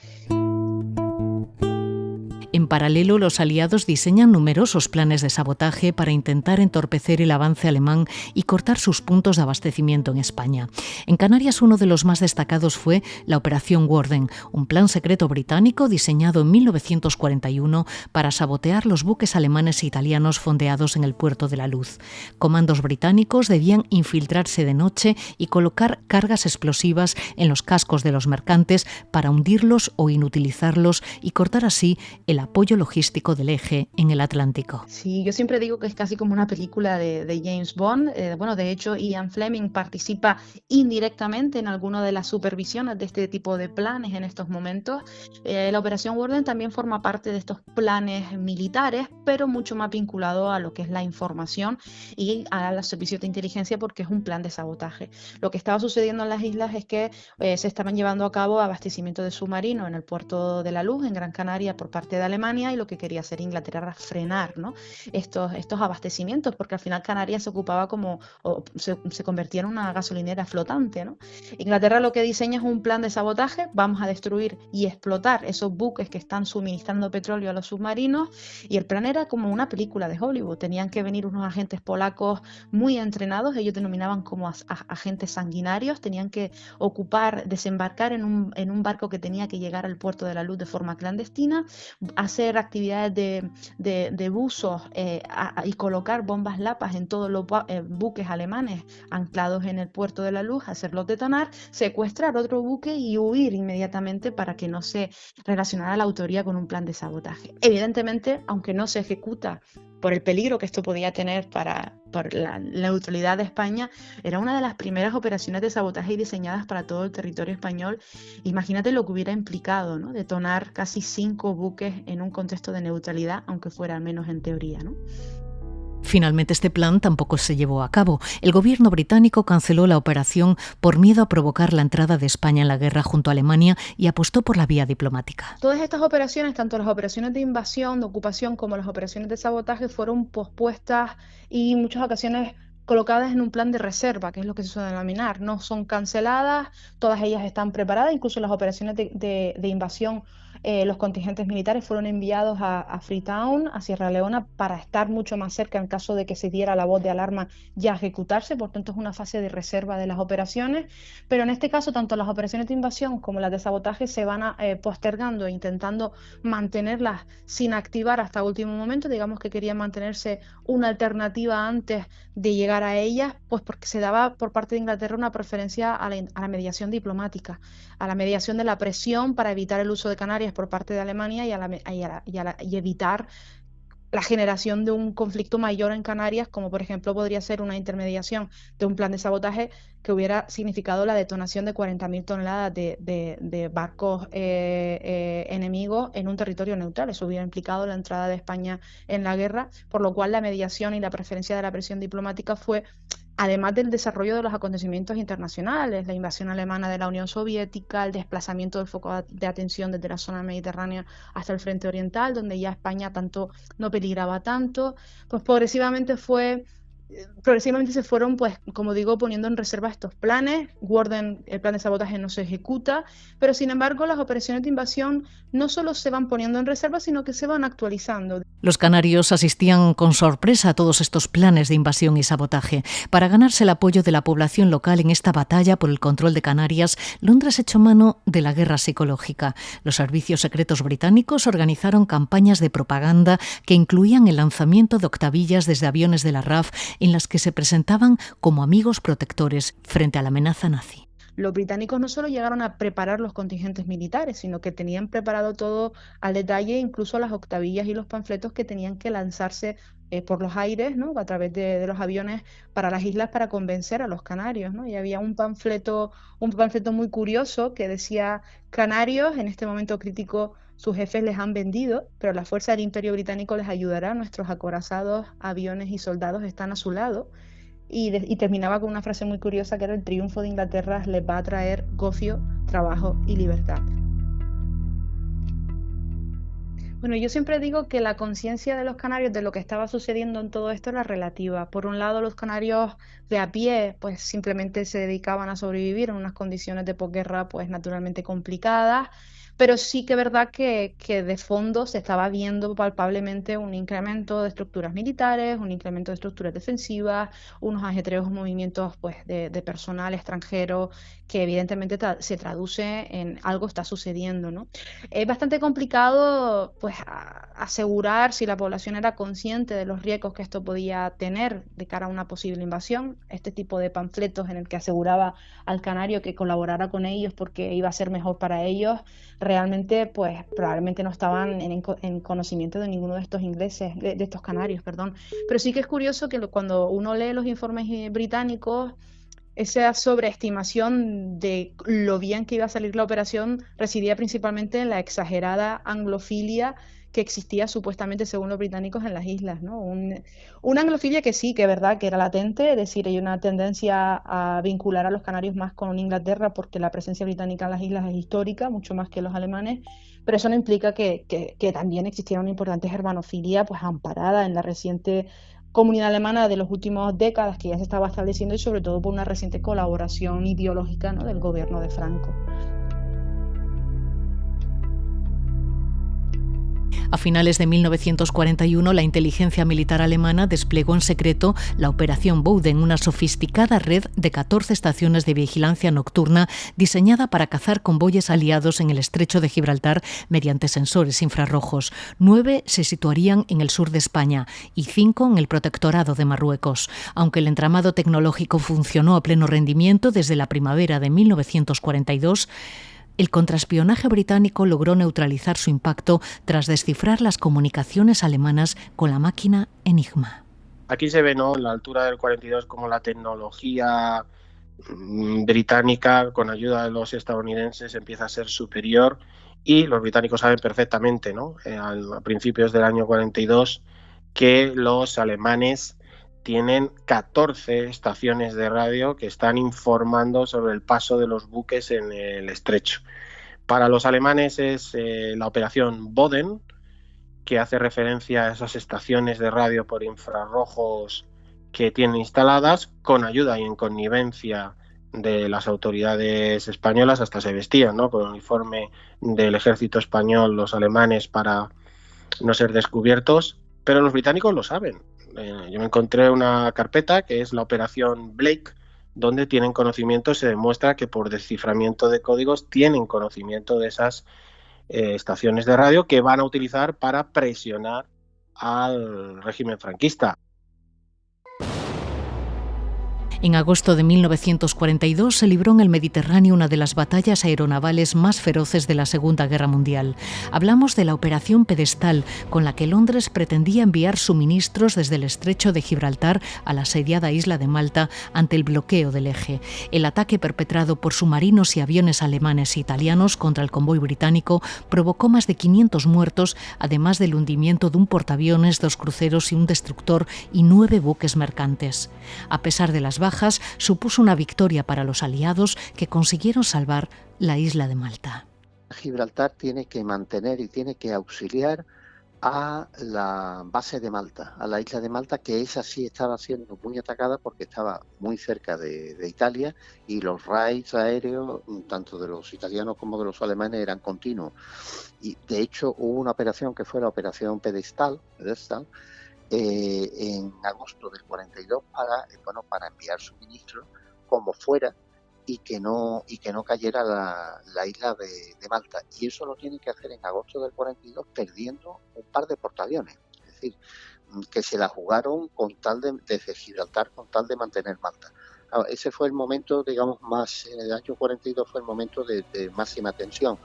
En paralelo, los aliados diseñan numerosos planes de sabotaje para intentar entorpecer el avance alemán y cortar sus puntos de abastecimiento en España. En Canarias, uno de los más destacados fue la Operación Warden, un plan secreto británico diseñado en 1941 para sabotear los buques alemanes e italianos fondeados en el Puerto de la Luz. Comandos británicos debían infiltrarse de noche y colocar cargas explosivas en los cascos de los mercantes para hundirlos o inutilizarlos y cortar así el apoyo logístico del eje en el Atlántico. Sí, yo siempre digo que es casi como una película de James Bond. Bueno, de hecho, Ian Fleming participa indirectamente en alguna de las supervisiones de este tipo de planes en estos momentos. La Operación Warden también forma parte de estos planes militares, pero mucho más vinculado a lo que es la información y a los servicios de inteligencia, porque es un plan de sabotaje. Lo que estaba sucediendo en las islas es que se estaban llevando a cabo abastecimiento de submarinos en el Puerto de la Luz, en Gran Canaria, por parte de Alemania, y lo que quería hacer Inglaterra era frenar, ¿no?, estos abastecimientos, porque al final Canarias se ocupaba se convertía en una gasolinera flotante, ¿no? Inglaterra lo que diseña es un plan de sabotaje: vamos a destruir y explotar esos buques que están suministrando petróleo a los submarinos, y el plan era como una película de Hollywood. Tenían que venir unos agentes polacos muy entrenados, ellos denominaban como agentes sanguinarios, tenían que desembarcar en un barco que tenía que llegar al Puerto de la Luz de forma clandestina, hacer actividades de buzos y colocar bombas lapas en todos los buques alemanes anclados en el Puerto de la Luz, hacerlos detonar, secuestrar otro buque y huir inmediatamente para que no se relacionara la autoría con un plan de sabotaje. Evidentemente, aunque no se ejecuta por el peligro que esto podía tener por la neutralidad de España, era una de las primeras operaciones de sabotaje diseñadas para todo el territorio español. Imagínate lo que hubiera implicado, ¿no?, detonar casi 5 buques en un contexto de neutralidad, aunque fuera al menos en teoría, ¿no? Finalmente, este plan tampoco se llevó a cabo. El gobierno británico canceló la operación por miedo a provocar la entrada de España en la guerra junto a Alemania y apostó por la vía diplomática. Todas estas operaciones, tanto las operaciones de invasión, de ocupación, como las operaciones de sabotaje, fueron pospuestas y en muchas ocasiones colocadas en un plan de reserva, que es lo que se suele denominar. No son canceladas, todas ellas están preparadas, incluso las operaciones de invasión. Los contingentes militares fueron enviados a Freetown, a Sierra Leona, para estar mucho más cerca en caso de que se diera la voz de alarma y a ejecutarse. Por tanto, es una fase de reserva de las operaciones, pero en este caso tanto las operaciones de invasión como las de sabotaje se van postergando, intentando mantenerlas sin activar hasta último momento. Digamos que querían mantenerse una alternativa antes de llegar a ellas, pues porque se daba por parte de Inglaterra una preferencia a la mediación diplomática, a la mediación de la presión para evitar el uso de Canarias por parte de Alemania y evitar la generación de un conflicto mayor en Canarias, como por ejemplo podría ser una intermediación de un plan de sabotaje que hubiera significado la detonación de 40.000 toneladas de barcos enemigos en un territorio neutral. Eso hubiera implicado la entrada de España en la guerra, por lo cual la mediación y la preferencia de la presión diplomática fue, además del desarrollo de los acontecimientos internacionales, la invasión alemana de la Unión Soviética, el desplazamiento del foco de atención desde la zona mediterránea hasta el frente oriental, donde ya España no peligraba tanto, pues progresivamente se fueron, pues, como digo, poniendo en reserva estos planes. El plan de sabotaje no se ejecuta, pero sin embargo las operaciones de invasión no solo se van poniendo en reserva, sino que se van actualizando. Los canarios asistían con sorpresa a todos estos planes de invasión y sabotaje. Para ganarse el apoyo de la población local en esta batalla por el control de Canarias, Londres echó mano de la guerra psicológica. Los servicios secretos británicos organizaron campañas de propaganda que incluían el lanzamiento de octavillas desde aviones de la RAF en las que se presentaban como amigos protectores frente a la amenaza nazi. Los británicos no solo llegaron a preparar los contingentes militares, sino que tenían preparado todo al detalle, incluso las octavillas y los panfletos que tenían que lanzarse por los aires, ¿no?, a través de los aviones para las islas para convencer a los canarios, ¿no? Y había un panfleto muy curioso que decía: Canarios, en este momento crítico sus jefes les han vendido, pero la fuerza del Imperio Británico les ayudará, nuestros acorazados aviones y soldados están a su lado. Y terminaba con una frase muy curiosa que era: el triunfo de Inglaterra les va a traer gofio, trabajo y libertad. Bueno, yo siempre digo que la conciencia de los canarios de lo que estaba sucediendo en todo esto era relativa. Por un lado, los canarios de a pie, pues simplemente se dedicaban a sobrevivir en unas condiciones de posguerra, pues naturalmente complicadas, pero sí que es verdad que de fondo se estaba viendo palpablemente un incremento de estructuras militares, un incremento de estructuras defensivas, unos ajetreos movimientos, pues, de personal extranjero, que evidentemente se traduce en algo está sucediendo, ¿no? Es bastante complicado, pues, asegurar si la población era consciente de los riesgos que esto podía tener de cara a una posible invasión. Este tipo de panfletos en el que aseguraba al canario que colaborara con ellos porque iba a ser mejor para ellos, realmente, pues, probablemente no estaban en conocimiento de ninguno de estos ingleses, de estos canarios, perdón. Pero sí que es curioso que cuando uno lee los informes británicos, esa sobreestimación de lo bien que iba a salir la operación residía principalmente en la exagerada anglofilia que existía supuestamente, según los británicos, en las islas, ¿no? Una anglofilia que sí, que es verdad que era latente, es decir, hay una tendencia a vincular a los canarios más con Inglaterra porque la presencia británica en las islas es histórica, mucho más que los alemanes, pero eso no implica que también existiera una importante germanofilia, pues, amparada en la reciente comunidad alemana de las últimas décadas que ya se estaba estableciendo, y sobre todo por una reciente colaboración ideológica, ¿no?, del gobierno de Franco. A finales de 1941, la inteligencia militar alemana desplegó en secreto la Operación Bowden, una sofisticada red de 14 estaciones de vigilancia nocturna diseñada para cazar convoyes aliados en el estrecho de Gibraltar mediante sensores infrarrojos. 9 se situarían en el sur de España y 5 en el protectorado de Marruecos. Aunque el entramado tecnológico funcionó a pleno rendimiento desde la primavera de 1942, el contraespionaje británico logró neutralizar su impacto tras descifrar las comunicaciones alemanas con la máquina Enigma. Aquí se ve, ¿no?, en la altura del 42, como la tecnología británica, con ayuda de los estadounidenses, empieza a ser superior, y los británicos saben perfectamente, ¿no?, a principios del año 42, que los alemanes tienen 14 estaciones de radio que están informando sobre el paso de los buques en el estrecho. Para los alemanes es la operación Boden, que hace referencia a esas estaciones de radio por infrarrojos que tienen instaladas, con ayuda y en connivencia de las autoridades españolas. Hasta se vestían, ¿no?, con el uniforme del ejército español los alemanes para no ser descubiertos, pero los británicos lo saben. Yo me encontré una carpeta que es la operación Blake, donde tienen conocimiento, se demuestra que por desciframiento de códigos tienen conocimiento de esas estaciones de radio que van a utilizar para presionar al régimen franquista. En agosto de 1942 se libró en el Mediterráneo una de las batallas aeronavales más feroces de la Segunda Guerra Mundial. Hablamos de la Operación Pedestal, con la que Londres pretendía enviar suministros desde el estrecho de Gibraltar a la asediada isla de Malta ante el bloqueo del eje. El ataque perpetrado por submarinos y aviones alemanes e italianos contra el convoy británico provocó más de 500 muertos, además del hundimiento de un portaaviones, 2 cruceros y un destructor y 9 buques mercantes. A pesar de las bajas, supuso una victoria para los aliados que consiguieron salvar la isla de Malta. Gibraltar tiene que mantener y tiene que auxiliar a la base de Malta, a la isla de Malta, que esa sí estaba siendo muy atacada porque estaba muy cerca de Italia y los raids aéreos, tanto de los italianos como de los alemanes, eran continuos. Y de hecho hubo una operación que fue la Operación Pedestal en agosto del 42 para enviar suministros como fuera y que no cayera la isla de Malta. Y eso lo tiene que hacer en agosto del 42 perdiendo un par de portaaviones. Es decir, que se la jugaron desde Gibraltar con tal de mantener Malta. Ese fue el momento, digamos, más, en el año 42 fue el momento de máxima tensión.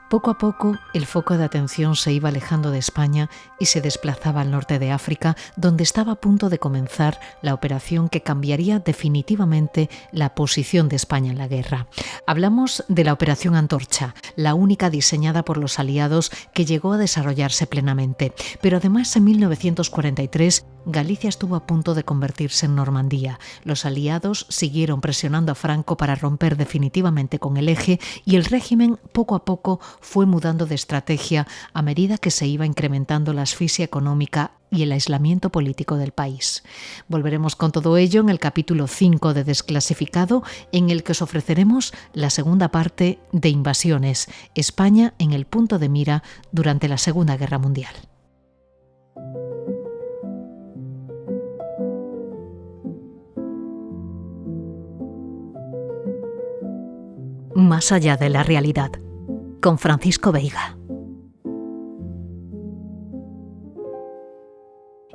Poco a poco, el foco de atención se iba alejando de España y se desplazaba al norte de África, donde estaba a punto de comenzar la operación que cambiaría definitivamente la posición de España en la guerra. Hablamos de la Operación Antorcha, la única diseñada por los aliados que llegó a desarrollarse plenamente. Pero además, en 1943, Galicia estuvo a punto de convertirse en Normandía. Los aliados siguieron presionando a Franco para romper definitivamente con el eje y el régimen poco a poco fue mudando de estrategia a medida que se iba incrementando la asfixia económica y el aislamiento político del país. Volveremos con todo ello en el capítulo 5 de Desclasificado, en el que os ofreceremos la segunda parte de Invasiones, España en el punto de mira durante la Segunda Guerra Mundial. Más allá de la realidad, con Francisco Veiga.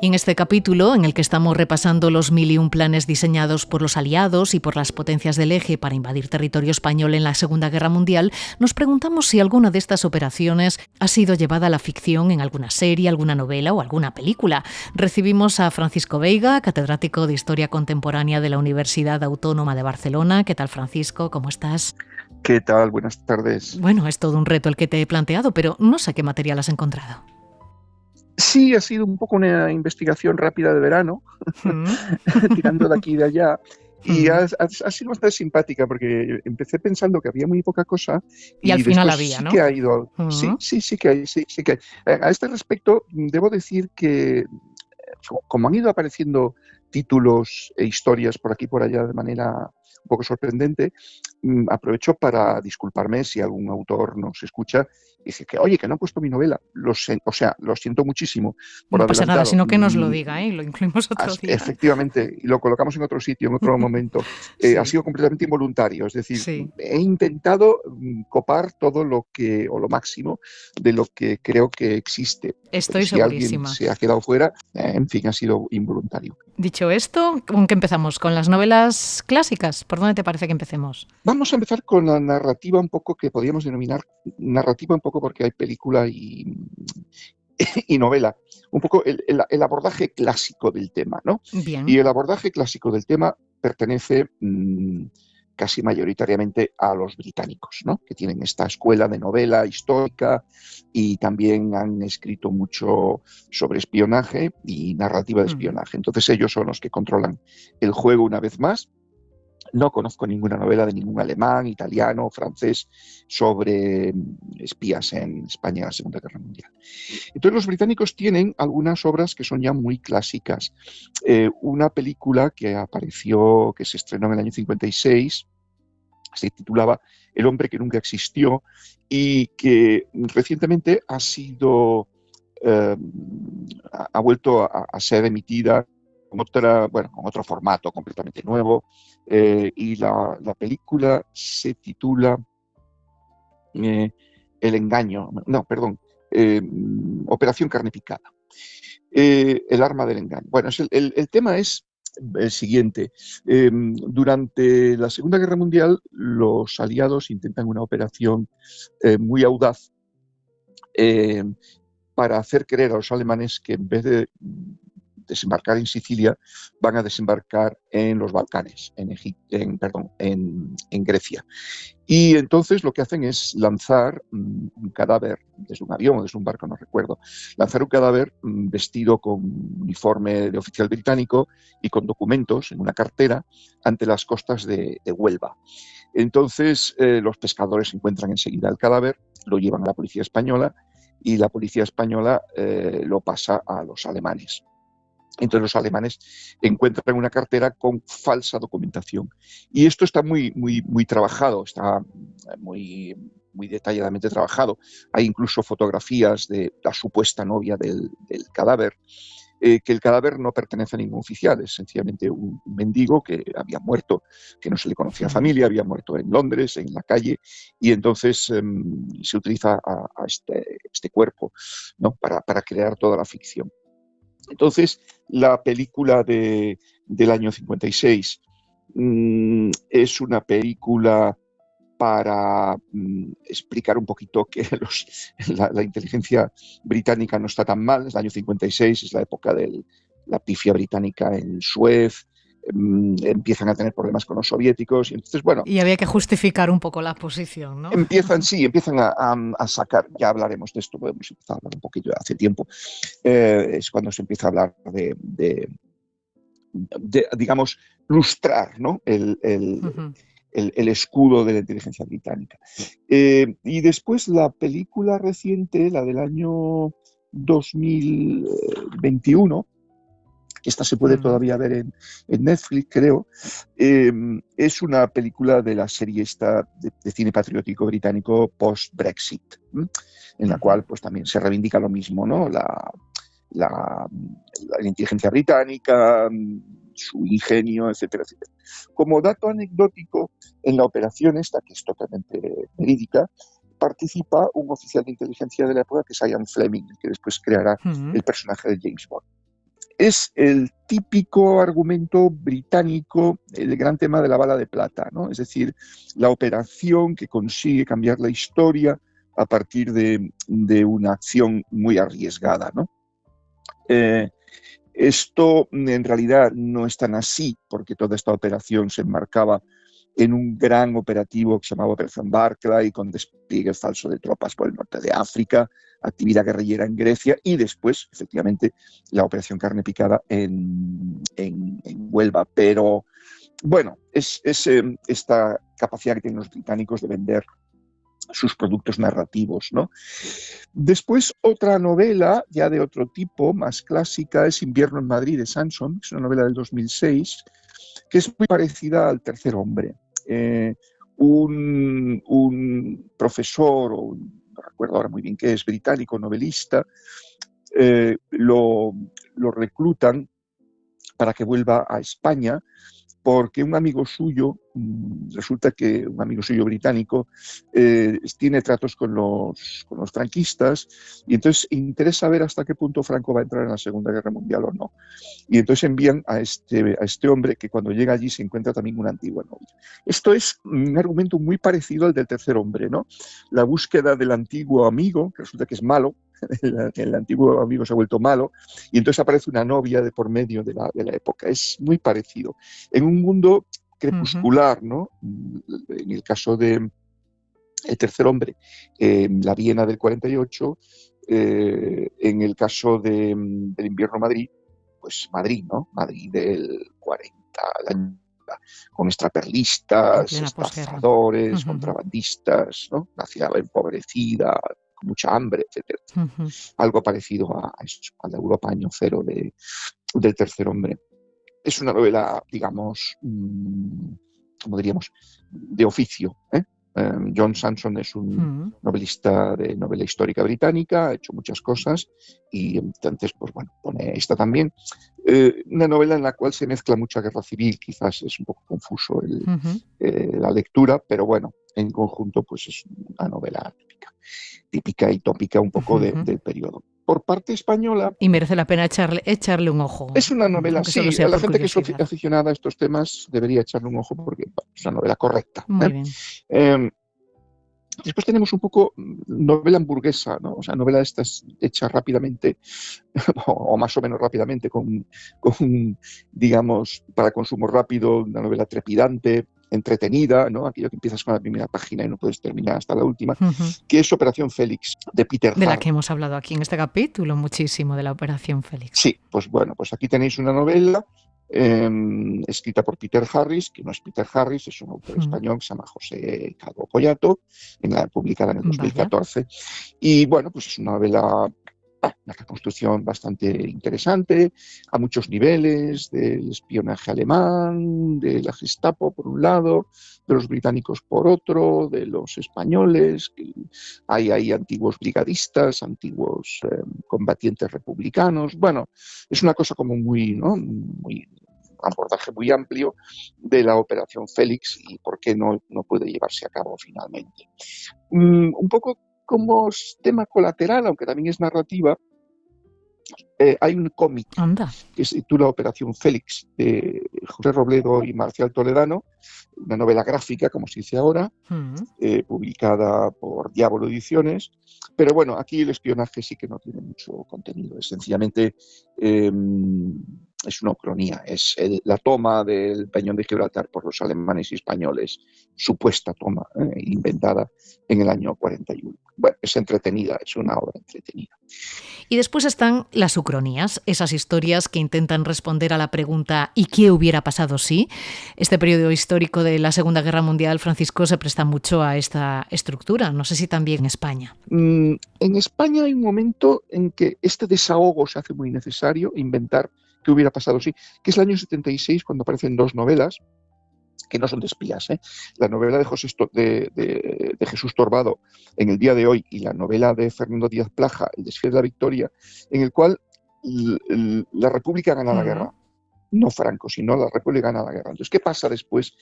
Y en este capítulo, en el que estamos repasando los 1001 planes diseñados por los aliados y por las potencias del eje para invadir territorio español en la Segunda Guerra Mundial, nos preguntamos si alguna de estas operaciones ha sido llevada a la ficción en alguna serie, alguna novela o alguna película. Recibimos a Francisco Veiga, catedrático de Historia Contemporánea de la Universidad Autónoma de Barcelona. ¿Qué tal, Francisco? ¿Cómo estás? ¿Qué tal? Buenas tardes. Bueno, es todo un reto el que te he planteado, pero no sé qué material has encontrado. Sí, ha sido un poco una investigación rápida de verano, tirando de aquí y de allá, y ha sido bastante simpática porque empecé pensando que había muy poca cosa y al final había, sí ¿no? Que ha ido, sí que hay. A este respecto, debo decir que como han ido apareciendo títulos e historias por aquí y por allá de manera un poco sorprendente, aprovecho para disculparme si algún autor nos escucha y dice que, oye, que no he puesto mi novela. Lo siento muchísimo por no pasa adelantado. nada, sino que nos lo diga, lo incluimos otro día. Efectivamente, y lo colocamos en otro sitio, en otro momento. Sí. Ha sido completamente involuntario, es decir, sí. He intentado copar todo lo máximo de lo que creo que existe. Estoy si segurísima. Alguien se ha quedado fuera, en fin, ha sido involuntario. Dicho esto, ¿con qué empezamos? ¿Con las novelas clásicas? ¿Por dónde te parece que empecemos? Vamos a empezar con la narrativa un poco que podríamos denominar narrativa un poco porque hay película y novela. Un poco el abordaje clásico del tema, ¿no? Bien. Y el abordaje clásico del tema pertenece casi mayoritariamente a los británicos, ¿no? Que tienen esta escuela de novela histórica y también han escrito mucho sobre espionaje y narrativa de espionaje. Entonces ellos son los que controlan el juego una vez más. No conozco ninguna novela de ningún alemán, italiano, francés sobre espías en España en la Segunda Guerra Mundial. Entonces los británicos tienen algunas obras que son ya muy clásicas. Una película que se estrenó en el año 56, se titulaba El hombre que nunca existió y que recientemente ha vuelto a ser emitida con otro formato completamente nuevo, y la película se titula Operación Carne Picada. El arma del engaño. Bueno, el tema es el siguiente. Durante la Segunda Guerra Mundial, los aliados intentan una operación muy audaz eh, para hacer creer a los alemanes que en vez de desembarcar en Sicilia, van a desembarcar en los Balcanes, en Grecia. Y entonces lo que hacen es lanzar un cadáver desde un avión o desde un barco, no recuerdo, lanzar un cadáver vestido con uniforme de oficial británico y con documentos en una cartera ante las costas de Huelva. Entonces los pescadores encuentran enseguida el cadáver, lo llevan a la policía española y la policía española lo pasa a los alemanes. Entonces los alemanes encuentran una cartera con falsa documentación. Y esto está muy trabajado, está muy detalladamente trabajado. Hay incluso fotografías de la supuesta novia del cadáver, que el cadáver no pertenece a ningún oficial, es sencillamente un mendigo que había muerto, que no se le conocía familia, había muerto en Londres, en la calle, y entonces se utiliza a este cuerpo, ¿no? para crear toda la ficción. Entonces, la película del año 56 es una película para explicar un poquito que la inteligencia británica no está tan mal. Es el año 56, es la época de la pifia británica en Suez, empiezan a tener problemas con los soviéticos, y entonces, bueno... Y había que justificar un poco la posición, ¿no? Empiezan a sacar, ya hablaremos de esto, podemos empezar a hablar un poquito hace tiempo, es cuando se empieza a hablar de digamos, lustrar, ¿no? el escudo de la inteligencia británica. Y después la película reciente, la del año 2021, esta se puede todavía ver en Netflix, creo, es una película de la serie esta de cine patriótico británico post-Brexit, en la cual pues también se reivindica lo mismo, ¿no? La inteligencia británica, su ingenio, etcétera, etcétera. Como dato anecdótico, en la operación esta, que es totalmente verídica, participa un oficial de inteligencia de la época que es Ian Fleming, que después creará el personaje de James Bond. Es el típico argumento británico, el gran tema de la bala de plata, ¿no? Es decir, la operación que consigue cambiar la historia a partir de una acción muy arriesgada, ¿no? Esto en realidad no es tan así, porque toda esta operación se enmarcaba en un gran operativo que se llamaba Operación Barclay, con despliegue falso de tropas por el norte de África, actividad guerrillera en Grecia y después, efectivamente, la Operación Carne Picada en Huelva. Pero, bueno, es esta capacidad que tienen los británicos de vender sus productos narrativos, ¿no? Después, otra novela, ya de otro tipo, más clásica, es Invierno en Madrid, de Sanson, es una novela del 2006, que es muy parecida al Tercer Hombre. Un profesor, no recuerdo ahora muy bien qué es, británico, novelista, lo reclutan para que vuelva a España, porque un amigo suyo, resulta que un amigo suyo británico, tiene tratos con los franquistas, y entonces interesa ver hasta qué punto Franco va a entrar en la Segunda Guerra Mundial o no. Y entonces envían a este hombre, que cuando llega allí se encuentra también una antigua novia. Esto es un argumento muy parecido al del Tercer Hombre, ¿no? La búsqueda del antiguo amigo, que resulta que es malo, el antiguo amigo se ha vuelto malo, y entonces aparece una novia de por medio de la época. Es muy parecido. En un mundo crepuscular, ¿no? En el caso de El Tercer Hombre, la Viena del 48, en el caso del Invierno Madrid, pues Madrid, ¿no? Madrid del 40, con extraperlistas, estafadores, contrabandistas, ¿no? Una ciudad empobrecida, con mucha hambre, etcétera. Algo parecido a la Europa año cero del Tercer Hombre. Es una novela, digamos, como diríamos, de oficio, ¿eh? John Sanson es un novelista de novela histórica británica, ha hecho muchas cosas y entonces, pues bueno, pone esta también. Una novela en la cual se mezcla mucha guerra civil, quizás es un poco confuso la lectura, pero bueno, en conjunto pues es una novela típica y tópica un poco del periodo. por parte española. Y merece la pena echarle un ojo. Es una novela, sí, a la gente que es curiosidad. aficionada a estos temas debería echarle un ojo porque es una novela correcta. Muy bien. Después tenemos un poco novela hamburguesa, ¿no? O sea, novela estas hecha rápidamente o más o menos rápidamente con, digamos, para consumo rápido, una novela trepidante, entretenida, ¿no? Aquello que empiezas con la primera página y no puedes terminar hasta la última, que es Operación Félix, de Peter Harris. De la que hemos hablado aquí en este capítulo muchísimo, de la Operación Félix. Sí, pues bueno, pues aquí tenéis una novela escrita por Peter Harris, que no es Peter Harris, es un autor español que se llama José Calvo Collato, publicada en el 2014. Vaya. Y bueno, pues es una novela, una reconstrucción bastante interesante, a muchos niveles, del espionaje alemán, de la Gestapo por un lado, de los británicos por otro, de los españoles, que hay ahí antiguos brigadistas, antiguos combatientes republicanos. Bueno, es una cosa como muy, ¿no? Muy abordaje muy amplio de la Operación Félix y por qué no puede llevarse a cabo finalmente. Un poco como tema colateral, aunque también es narrativa, hay un cómic que se titula Operación Félix, de José Robledo y Marcial Toledano, una novela gráfica, como se dice ahora, publicada por Diablo Ediciones. Pero bueno, aquí el espionaje sí que no tiene mucho contenido, es sencillamente es una ucronía, es la toma del Peñón de Gibraltar por los alemanes y españoles, supuesta toma inventada en el año 41. Bueno, es entretenida, es una obra entretenida. Y después están las ucronías, esas historias que intentan responder a la pregunta ¿y qué hubiera pasado si? Este periodo histórico de la Segunda Guerra Mundial, Francisco, se presta mucho a esta estructura. No sé si también en España. En España hay un momento en que este desahogo se hace muy necesario, inventar qué hubiera pasado si, que es el año 76, cuando aparecen dos novelas, que no son de espías, la novela de Jesús Torbado, En el día de hoy, y la novela de Fernando Díaz Plaja, El desfile de la victoria, en el cual la República gana la guerra. No Franco, sino la República gana la guerra. Entonces, ¿qué pasa después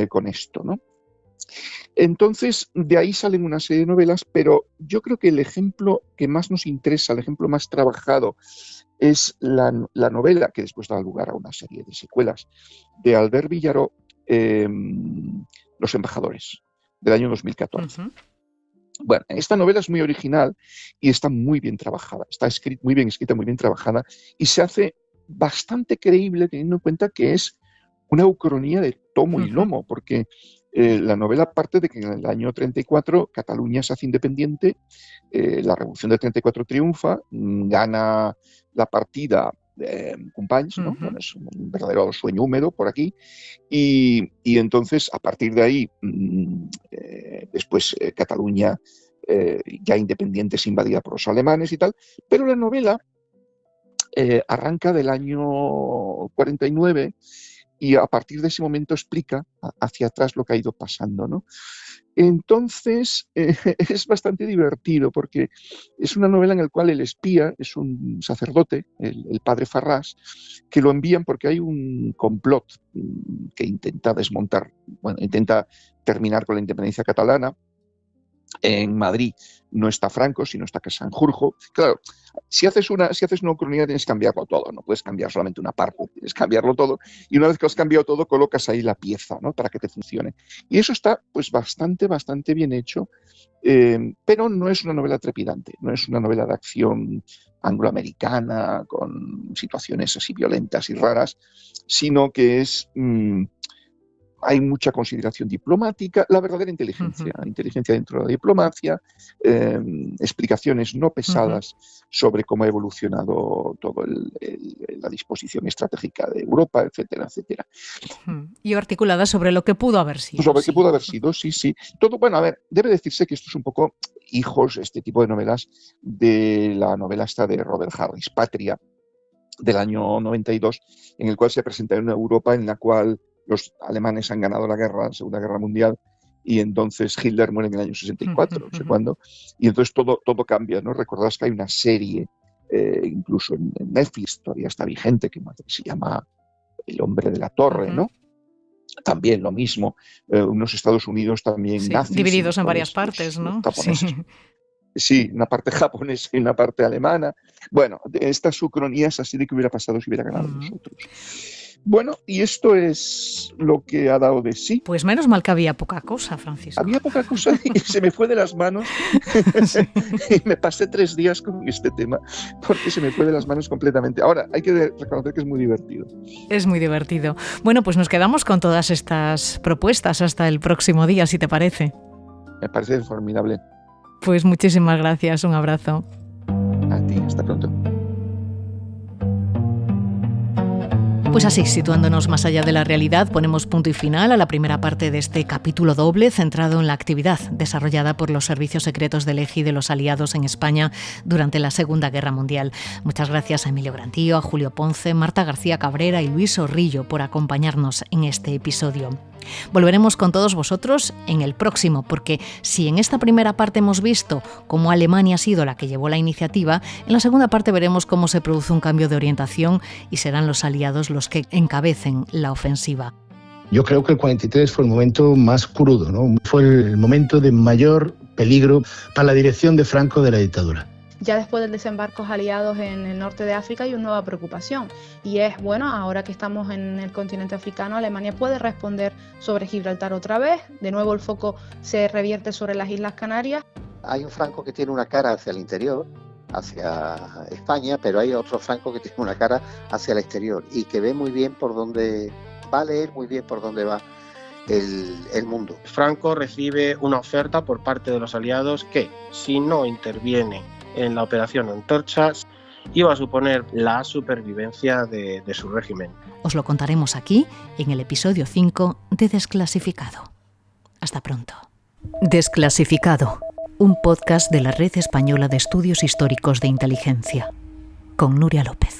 con esto, no? Entonces, de ahí salen una serie de novelas, pero yo creo que el ejemplo que más nos interesa, el ejemplo más trabajado, es la novela, que después da lugar a una serie de secuelas, de Albert Villaró, Los embajadores, del año 2014. Bueno, esta novela es muy original y está muy bien trabajada, está muy bien escrita, muy bien trabajada, y se hace bastante creíble teniendo en cuenta que es una ucronía de tomo y lomo, porque la novela parte de que en el año 34 Cataluña se hace independiente, la revolución del 34 triunfa, gana la partida Companys, ¿no? Bueno, es un verdadero sueño húmedo por aquí, y entonces a partir de ahí después Cataluña ya independiente es invadida por los alemanes y tal, pero la novela arranca del año 49 y a partir de ese momento explica hacia atrás lo que ha ido pasando, ¿no? Entonces es bastante divertido porque es una novela en la cual el espía es un sacerdote, el padre Farrás, que lo envían porque hay un complot que intenta desmontar, bueno, intenta terminar con la independencia catalana. En Madrid no está Franco, sino está Sanjurjo. Claro, si haces una ucronía tienes que cambiarlo todo, no puedes cambiar solamente una parte, tienes que cambiarlo todo, y una vez que has cambiado todo colocas ahí la pieza, ¿no? Para que te funcione. Y eso está pues bastante bien hecho, pero no es una novela trepidante, no es una novela de acción angloamericana con situaciones así violentas y raras, sino que es... hay mucha consideración diplomática, la verdadera inteligencia, inteligencia dentro de la diplomacia, explicaciones no pesadas sobre cómo ha evolucionado toda la disposición estratégica de Europa, etcétera, etcétera. Y articulada sobre lo que pudo haber sido. Sobre lo que pudo haber sido, sí. Todo, bueno, a ver, debe decirse que esto es un poco hijos, este tipo de novelas, de la novela esta de Robert Harris, Patria, del año 92, en el cual se presenta una Europa en la cual los alemanes han ganado la Segunda Guerra Mundial, y entonces Hitler muere en el año 64, no sé cuándo, y entonces todo cambia, ¿no? Recordás que hay una serie, incluso en Netflix, todavía está vigente, que se llama El hombre de la torre, ¿no? También lo mismo, unos Estados Unidos también nazis. Divididos en varias partes, ¿no? Sí. Sí, una parte japonesa y una parte alemana. Bueno, estas ucronías así de que hubiera pasado si hubiera ganado nosotros. Bueno, y esto es lo que ha dado de sí. Pues menos mal que había poca cosa, Francisco. Había poca cosa y se me fue de las manos. Sí. Y me pasé 3 días con este tema porque se me fue de las manos completamente. Ahora, hay que reconocer que es muy divertido. Es muy divertido. Bueno, pues nos quedamos con todas estas propuestas hasta el próximo día, si te parece. Me parece formidable. Pues muchísimas gracias, un abrazo. A ti, hasta pronto. Pues así, situándonos más allá de la realidad, ponemos punto y final a la primera parte de este capítulo doble centrado en la actividad desarrollada por los servicios secretos del Eje y de los aliados en España durante la Segunda Guerra Mundial. Muchas gracias a Emilio Grantillo, a Julio Ponce, Marta García Cabrera y Luis Zorrillo por acompañarnos en este episodio. Volveremos con todos vosotros en el próximo, porque si en esta primera parte hemos visto cómo Alemania ha sido la que llevó la iniciativa, en la segunda parte veremos cómo se produce un cambio de orientación y serán los aliados los que encabecen la ofensiva. Yo creo que el 43 fue el momento más crudo, ¿no? Fue el momento de mayor peligro para la dirección de Franco de la dictadura. Ya después del desembarco aliados en el norte de África hay una nueva preocupación y es, bueno, ahora que estamos en el continente africano, Alemania puede responder sobre Gibraltar otra vez, de nuevo el foco se revierte sobre las Islas Canarias. Hay un Franco que tiene una cara hacia el interior, hacia España, pero hay otro Franco que tiene una cara hacia el exterior y que ve muy bien por dónde va a leer muy bien por dónde va el mundo. Franco recibe una oferta por parte de los aliados que, si no interviene en la operación Antorchas, iba a suponer la supervivencia de su régimen. Os lo contaremos aquí, en el episodio 5 de Desclasificado. Hasta pronto. Desclasificado, un podcast de la Red Española de Estudios Históricos de Inteligencia, con Nuria López.